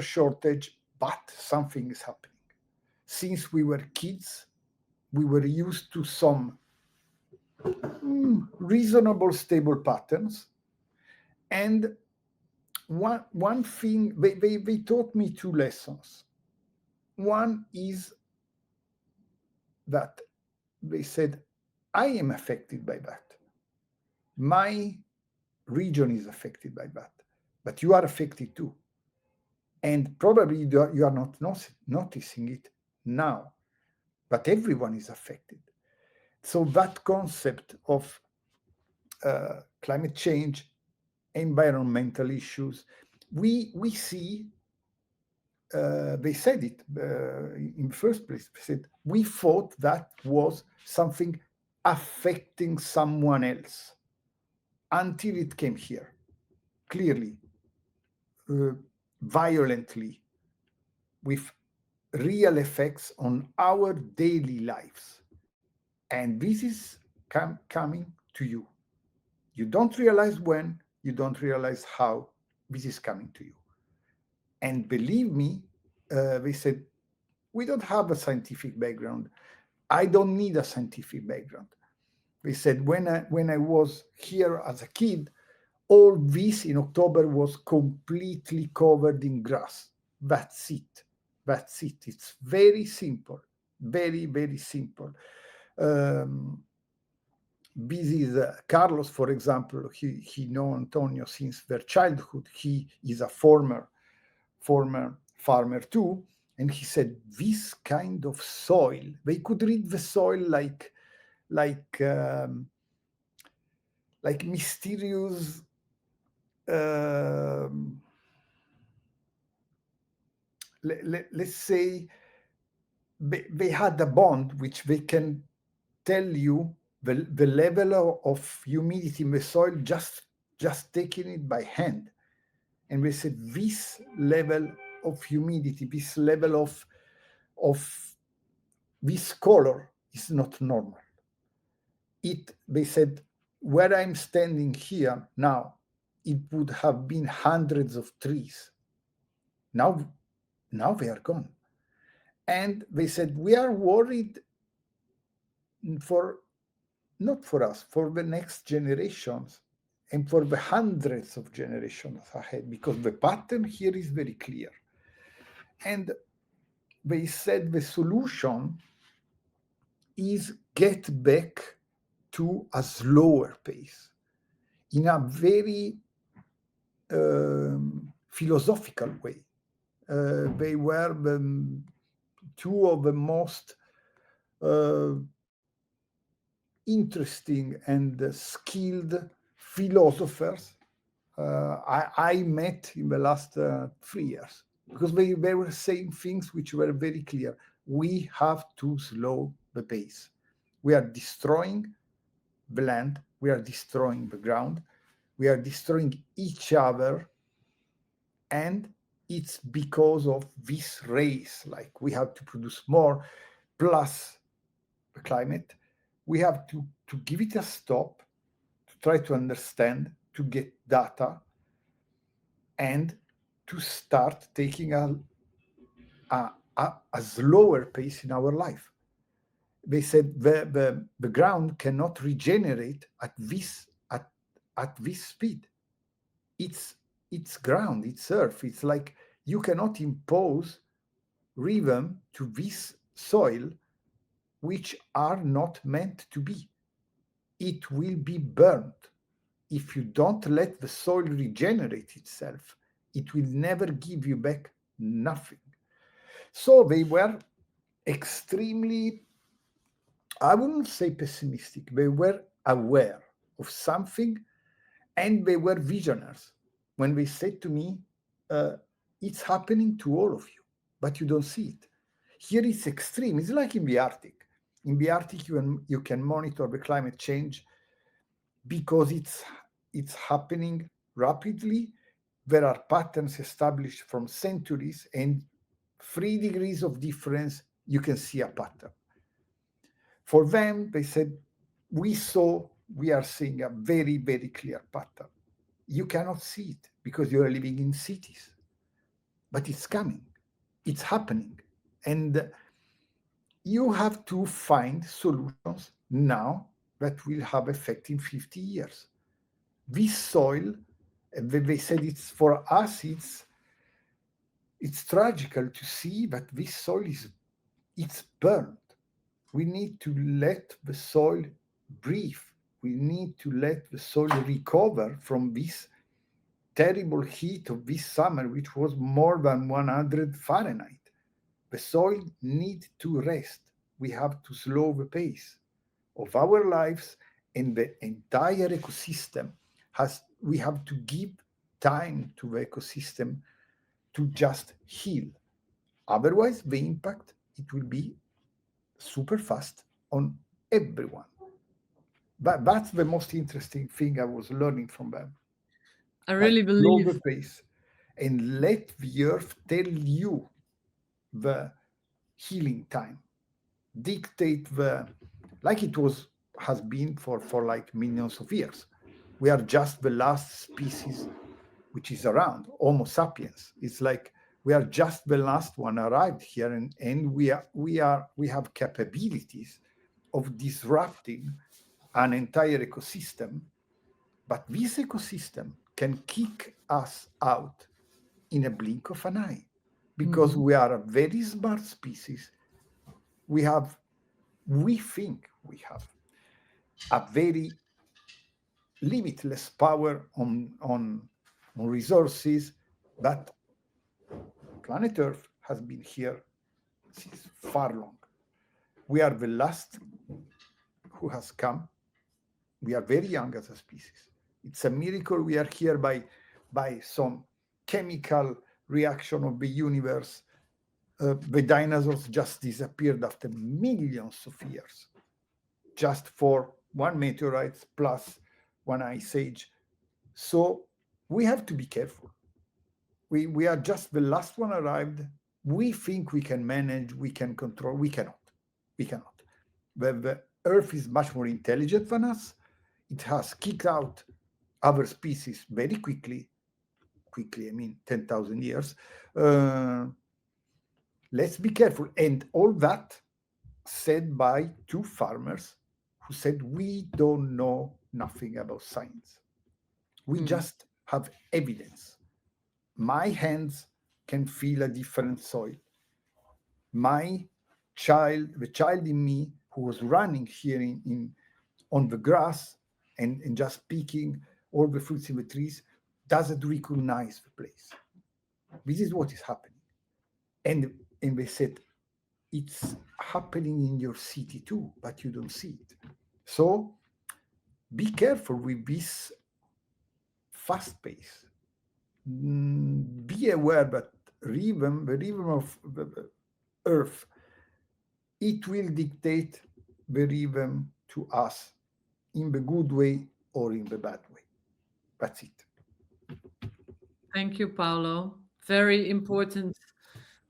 shortage, but something is happening. Since we were kids, we were used to some reasonable, stable patterns. And one thing, they taught me two lessons. One is that they said, I am affected by that. My region is affected by that, but you are affected too. And probably you are not noticing it now, but everyone is affected. So that concept of climate change, environmental issues, we see, they said it in the first place, they said, we thought that was something affecting someone else until it came here, clearly, violently, with real effects on our daily lives. And this is coming to you. You don't realize when, you don't realize how this is coming to you. And believe me, they said, we don't have a scientific background. I don't need a scientific background. They said, when I was here as a kid, all this in October was completely covered in grass. That's it. That's it. It's very simple. Very, very simple. This is Carlos, for example. He knows Antonio since their childhood. He is a former farmer too. And he said, this kind of soil, they could read the soil like mysterious let's say they had a bond which they can tell you the level of humidity in the soil just just taking it by hand. And we said, this level of humidity, this level of this color is not normal. They said, where I'm standing here now, it would have been hundreds of trees. Now they are gone. And they said, we are worried not for us, for the next generations and for the hundreds of generations ahead, because the pattern here is very clear. And they said the solution is get back to a slower pace in a very philosophical way. They were two of the most interesting and skilled philosophers I met in the last 3 years, because they were saying things which were very clear. We have to slow the pace. We are destroying the land, we are destroying the ground, we are destroying each other, and it's because of this race. Like, we have to produce more, plus the climate. We have to give it a stop, to try to understand, to get data, and to start taking a slower pace in our life. They said the ground cannot regenerate at this speed. It's ground, it's earth. It's like you cannot impose rhythm to this soil which are not meant to be. It will be burnt. If you don't let the soil regenerate itself, it will never give you back nothing. So they were extremely, I wouldn't say pessimistic, they were aware of something, and they were visionaries. When they said to me, it's happening to all of you, but you don't see it. Here it's extreme. It's like in the Arctic. In the Arctic, you can monitor the climate change because it's happening rapidly. There are patterns established from centuries, and 3 degrees of difference, you can see a pattern. For them, they said, we are seeing a very, very clear pattern. You cannot see it because you are living in cities, but it's coming, it's happening. And you have to find solutions now that will have effect in 50 years. This soil, they said, it's for us, it's tragical to see that this soil it's burned. We need to let the soil breathe. We need to let the soil recover from this terrible heat of this summer, which was more than 100 Fahrenheit. The soil needs to rest. We have to slow the pace of our lives, and the entire ecosystem we have to give time to the ecosystem to just heal. Otherwise, the impact, it will be super fast on everyone. But that's the most interesting thing I was learning from them. I really believe slow the pace and let the earth tell you the healing time. Dictate like it has been for like millions of years. We are just the last species which is around, Homo sapiens. It's like we are just the last one arrived here, and we have capabilities of disrupting an entire ecosystem. But this ecosystem can kick us out in a blink of an eye, because we are a very smart species. We think we have a very limitless power on resources, but planet Earth has been here since far long. We are the last who has come. We are very young as a species. It's a miracle we are here by some chemical reaction of the universe. The dinosaurs just disappeared after millions of years, just for one meteorite plus one ice age. So we have to be careful. We are just the last one arrived. We think we can manage, we can control. We cannot. We cannot. The Earth is much more intelligent than us. It has kicked out other species very quickly. Quickly, I mean 10,000 years. Let's be careful. And all that said by two farmers who said, we don't know nothing about science. We just have evidence. My hands can feel a different soil. My child, the child in me who was running here on the grass and just picking all the fruits in the trees, doesn't recognize the place. This is what is happening. And they said, it's happening in your city too, but you don't see it. So be careful with this fast pace. Be aware that the rhythm of the Earth, it will dictate the rhythm to us in the good way or in the bad way. That's it. Thank you, Paolo. Very important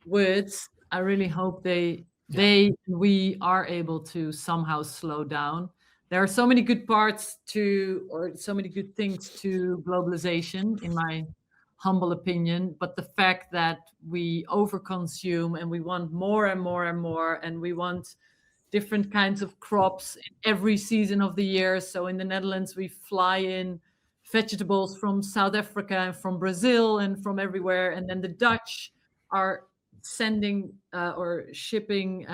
words. I really hope we are able to somehow slow down. There are so many good parts or so many good things to globalization, in my humble opinion. But the fact that we overconsume and we want more and more and more, and we want different kinds of crops in every season of the year. So in the Netherlands, we fly in vegetables from South Africa and from Brazil and from everywhere. And then the Dutch are sending or shipping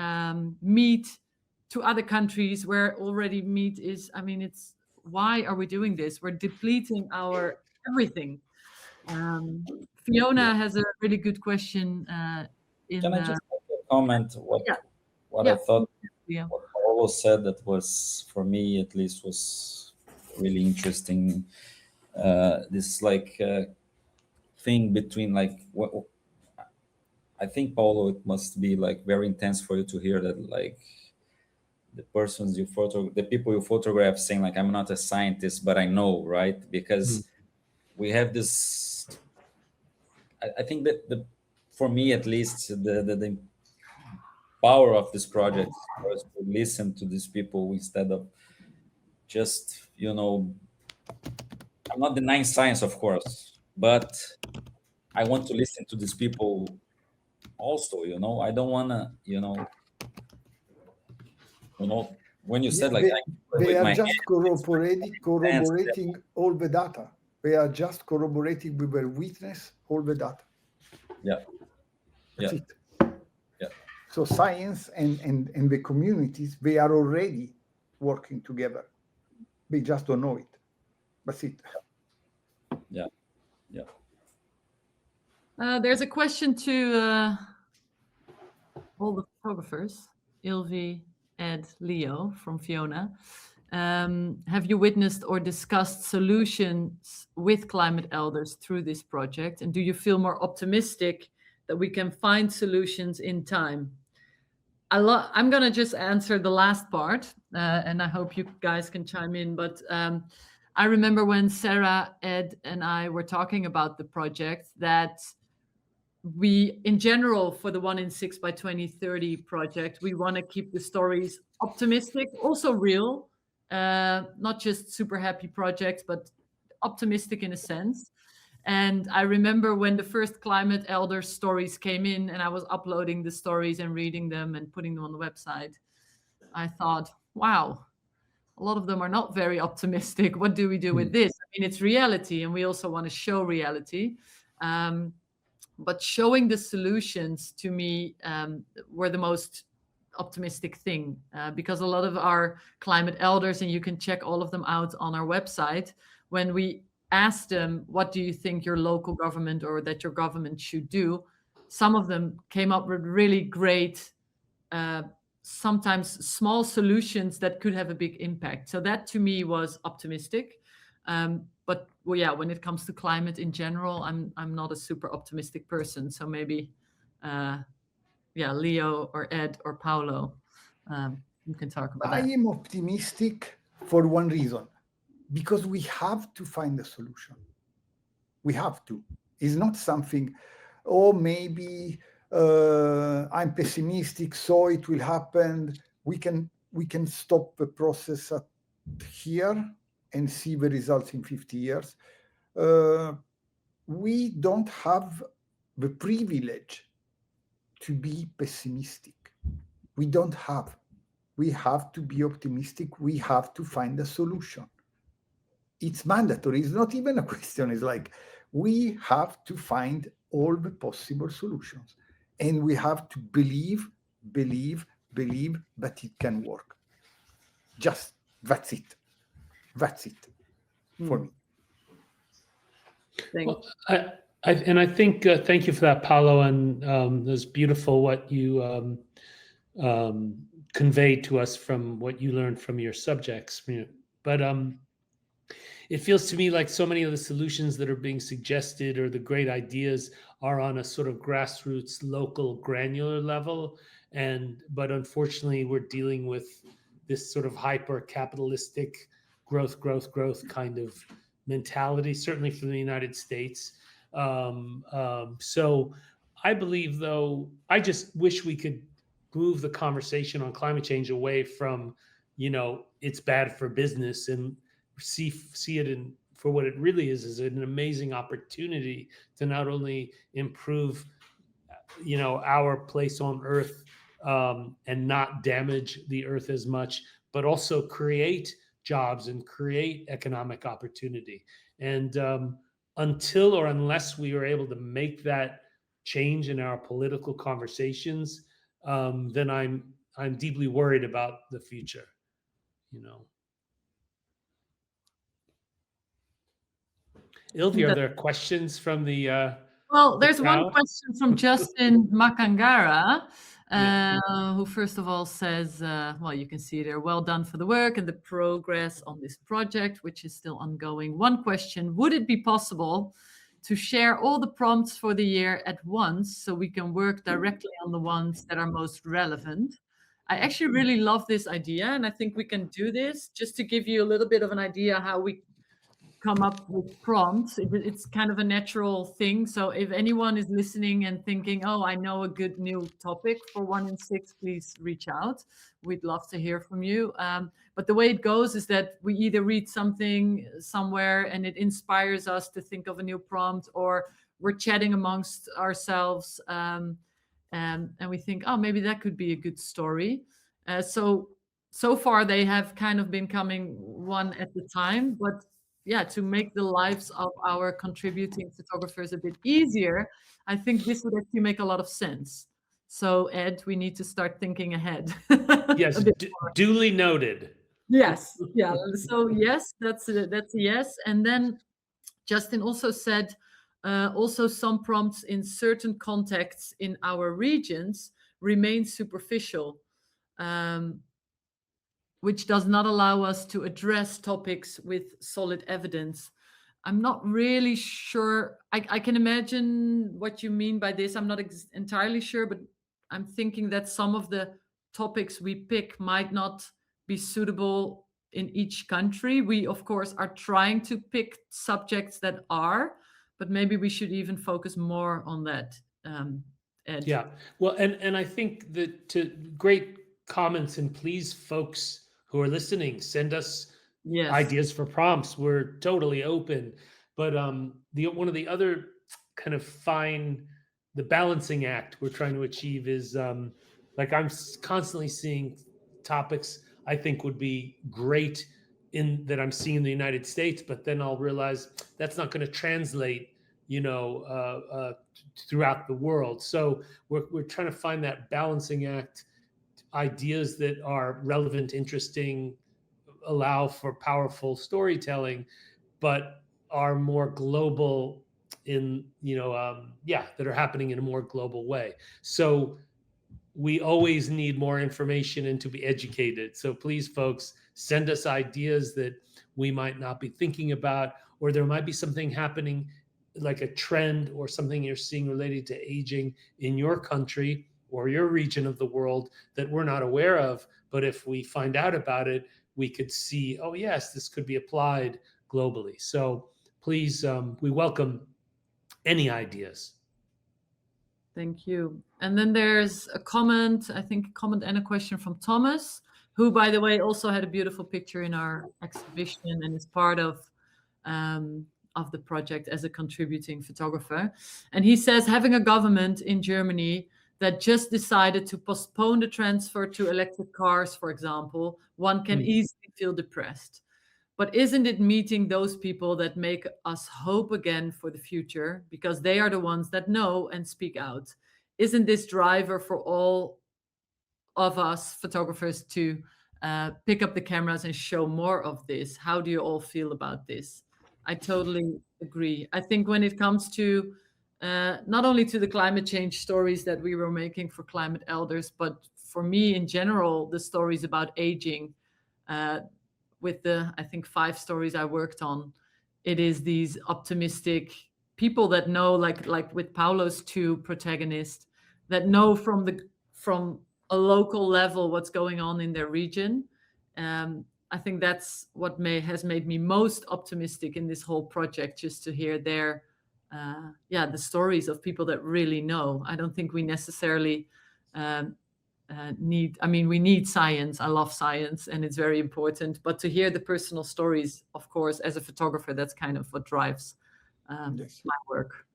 meat to other countries where already meat is, why are we doing this? We're depleting our everything. Fiona has a really good question. Can I just comment what I thought, what Paolo said that was, for me at least, was really interesting. This thing between what I think, Paolo, it must be very intense for you to hear that the people you photograph saying I'm not a scientist, but I know, right? Because we have this, I think that for me at least, the power of this project was to listen to these people instead of just, I'm not denying science, of course, but I want to listen to these people also, I don't want to, when you said they are just corroborating all the data. They are just corroborating with their witness all the data. That's it. So science and the communities, they are already working together. They just don't know it. That's it. There's a question to all the photographers, Ilvy, Ed, Leo, from Fiona. Have you witnessed or discussed solutions with climate elders through this project? And do you feel more optimistic that we can find solutions in time? I'm going to just answer the last part, and I hope you guys can chime in. But I remember when Sarah, Ed, and I were talking about the project that we, in general, for the 1in6 by 2030 project, we want to keep the stories optimistic, also real, not just super happy projects, but optimistic in a sense. And I remember when the first climate elder stories came in and I was uploading the stories and reading them and putting them on the website, I thought, wow, a lot of them are not very optimistic. What do we do with this? It's reality, and we also want to show reality. But showing the solutions, to me, were the most optimistic thing, because a lot of our climate elders, and you can check all of them out on our website, when we asked them, what do you think your local government or that your government should do? Some of them came up with really great, sometimes small solutions that could have a big impact. So that to me was optimistic. But when it comes to climate in general, I'm not a super optimistic person. So maybe, Leo or Ed or Paolo, you can talk about that. I am optimistic for one reason. because we have to find a solution. We have to. It's not something, oh, maybe I'm pessimistic, so it will happen. We can stop the process at here and see the results in 50 years. We don't have the privilege to be pessimistic. We don't have. We have to be optimistic. We have to find a solution. It's mandatory. It's not even a question. It's like we have to find all the possible solutions. And we have to believe that it can work. Just that's it. That's it for me. Well, I think thank you for that, Paolo, and it was beautiful what you conveyed to us from what you learned from your subjects. But it feels to me like so many of the solutions that are being suggested or the great ideas are on a sort of grassroots, local, granular level, but unfortunately, we're dealing with this sort of hyper-capitalistic growth kind of mentality, certainly from the United States. So I believe, though, I just wish we could move the conversation on climate change away from, it's bad for business, and see it for what it really is an amazing opportunity to not only improve, our place on Earth and not damage the Earth as much, but also create jobs and create economic opportunity. And until or unless we are able to make that change in our political conversations, then I'm deeply worried about the future. Ilvy, are there questions from the well, there's crowd? one question from Justin Makangara, who first of all says, well, you can see there, well done for the work and the progress on this project, which is still ongoing. One question: would it be possible to share all the prompts for the year at once so we can work directly on the ones that are most relevant? I actually really love this idea, and I think we can do this. Just to give you a little bit of an idea how we come up with prompts, it's kind of a natural thing. So if anyone is listening and thinking, oh, I know a good new topic for 1 in 6, please reach out. We'd love to hear from you. But the way it goes is that we either read something somewhere and it inspires us to think of a new prompt, or we're chatting amongst ourselves and we think, oh, maybe that could be a good story. So far they have kind of been coming one at a time, but yeah, to make the lives of our contributing photographers a bit easier, I think this would actually make a lot of sense. So Ed, we need to start thinking ahead. Yes, duly noted. Yes, yeah. So yes, that's a yes. And then Justin also said, also some prompts in certain contexts in our regions remain superficial, which does not allow us to address topics with solid evidence. I'm not really sure. I can imagine what you mean by this. I'm not entirely sure, but I'm thinking that some of the topics we pick might not be suitable in each country. We, of course, are trying to pick subjects that are, but maybe we should even focus more on that, Ed. Yeah, well, and I think that to great comments, and please, folks who are listening, send us ideas for prompts. We're totally open. But one of the other kind of the balancing act we're trying to achieve is like I'm constantly seeing topics I think would be great that I'm seeing in the United States, but then I'll realize that's not going to translate, throughout the world. So we're trying to find that balancing act. Ideas that are relevant, interesting, allow for powerful storytelling, but are more global that are happening in a more global way. So we always need more information and to be educated. So please, folks, send us ideas that we might not be thinking about, or there might be something happening like a trend or something you're seeing related to aging in your country or your region of the world that we're not aware of. But if we find out about it, we could see, oh yes, this could be applied globally. So please, we welcome any ideas. Thank you. And then there's a comment, I think a comment and a question from Thomas, who, by the way, also had a beautiful picture in our exhibition and is part of the project as a contributing photographer. And he says, having a government in Germany that just decided to postpone the transfer to electric cars, for example, one can easily feel depressed. But isn't it meeting those people that make us hope again for the future, because they are the ones that know and speak out? Isn't this driver for all of us photographers to pick up the cameras and show more of this? How do you all feel about this? I totally agree. I think when it comes to not only to the climate change stories that we were making for Climate Elders, but for me in general, the stories about aging, with the, I think, 5 stories I worked on, it is these optimistic people that know, like with Paolo's 2 protagonists, that know from a local level what's going on in their region. I think that's what has made me most optimistic in this whole project, just to hear their, the stories of people that really know. I don't think we necessarily we need science. I love science and it's very important, but to hear the personal stories, of course, as a photographer, that's kind of what drives my work.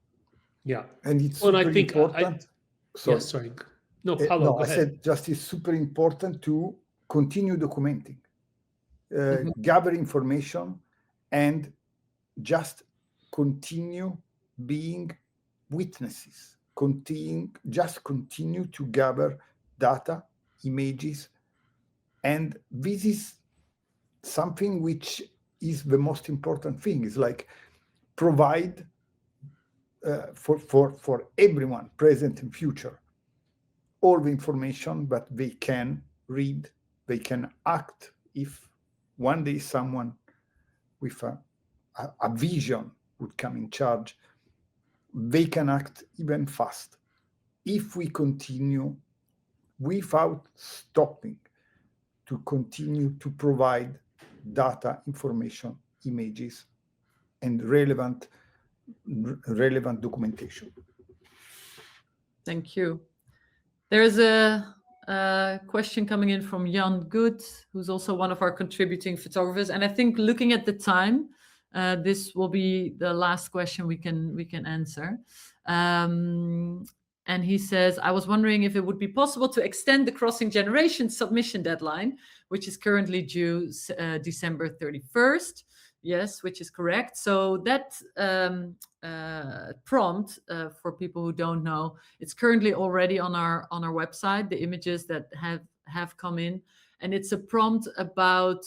Yeah. And it's super important. Sorry. No, Paolo, go ahead. I said just it's super important to continue documenting, gather information, and just continue being witnesses. Continue to gather data, images, and this is something which is the most important thing. Is like provide for everyone, present and future, all the information that they can read, they can act. If one day someone with a vision would come in charge, they can act even fast if we continue without stopping to continue to provide data, information, images, and relevant documentation. Thank you. There's a question coming in from Jan Good, who's also one of our contributing photographers. And I think, looking at the time, this will be the last question we can answer. And he says, I was wondering if it would be possible to extend the Crossing Generations submission deadline, which is currently due December 31st. Yes, which is correct. So that prompt, for people who don't know, it's currently already on our website, the images that have come in. And it's a prompt about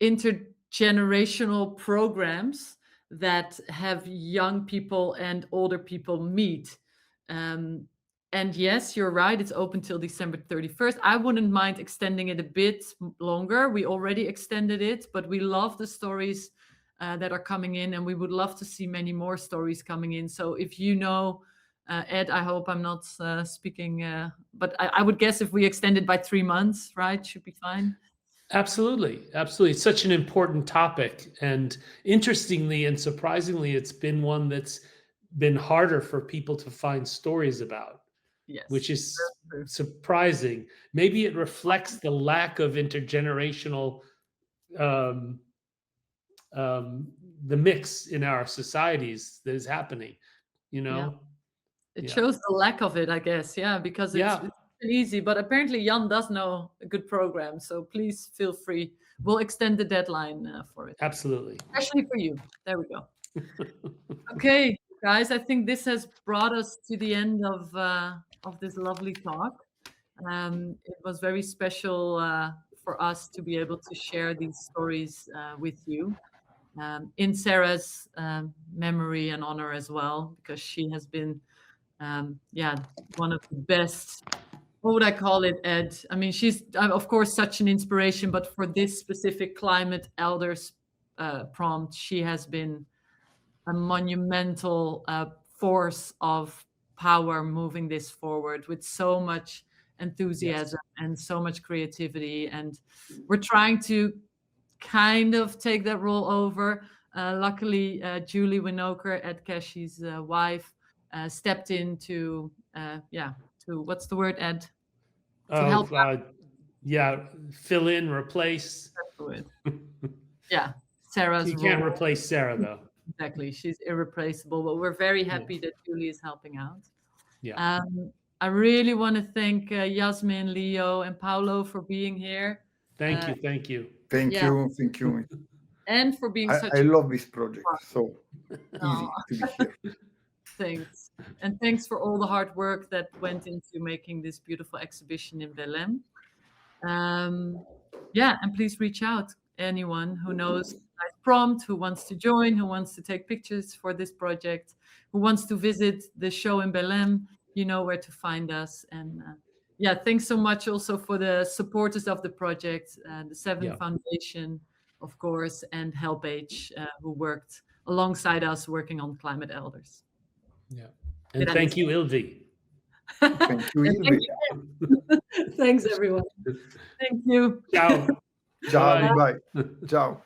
intergenerational programs that have young people and older people meet. And yes, you're right, it's open till December 31st. I wouldn't mind extending it a bit longer. We already extended it, but we love the stories that are coming in, and we would love to see many more stories coming in. So if you know, Ed, I hope I'm not speaking, but I would guess if we extend it by 3 months, right, should be fine. Absolutely. It's such an important topic. And interestingly and surprisingly, it's been one that's been harder for people to find stories about, yes, which is surprising. Maybe it reflects the lack of intergenerational, the mix in our societies that is happening, Yeah. It shows the lack of it, I guess. Yeah, because it's easy, but apparently Jan does know a good program, so please feel free. We'll extend the deadline for it. Absolutely. Especially for you. There we go. Okay, guys, I think this has brought us to the end of this lovely talk. It was very special for us to be able to share these stories with you, in Sarah's memory and honor as well, because she has been one of the best. What would I call it, Ed? I mean, she's, of course, such an inspiration, but for this specific Climate Elders prompt, she has been a monumental force of power moving this forward with so much enthusiasm and so much creativity. And we're trying to kind of take that role over. Luckily, Julie Winoker, Ed Kashi's wife, stepped in to what's the word, Ed? To help fill in, replace. Yeah, Sarah's You can't replace Sarah, though. Exactly, she's irreplaceable, but we're very happy that Julie is helping out. Yeah. I really want to thank Yasemin, Leo, and Paolo for being here. Thank you. Thank you. Thank you. And for being I love this project. So easy to be here. Thanks. And thanks for all the hard work that went into making this beautiful exhibition in Belém. And please reach out. Anyone who knows a nice prompt, who wants to join, who wants to take pictures for this project, who wants to visit the show in Belém, you know where to find us. And thanks so much also for the supporters of the project, the VII Foundation, of course, and HelpAge, who worked alongside us working on Climate Elders. Yeah. And thank you, Ilvy. Thank you, Ilvy. Thanks, everyone. Thank you. Ciao. Ciao, bye. Ciao.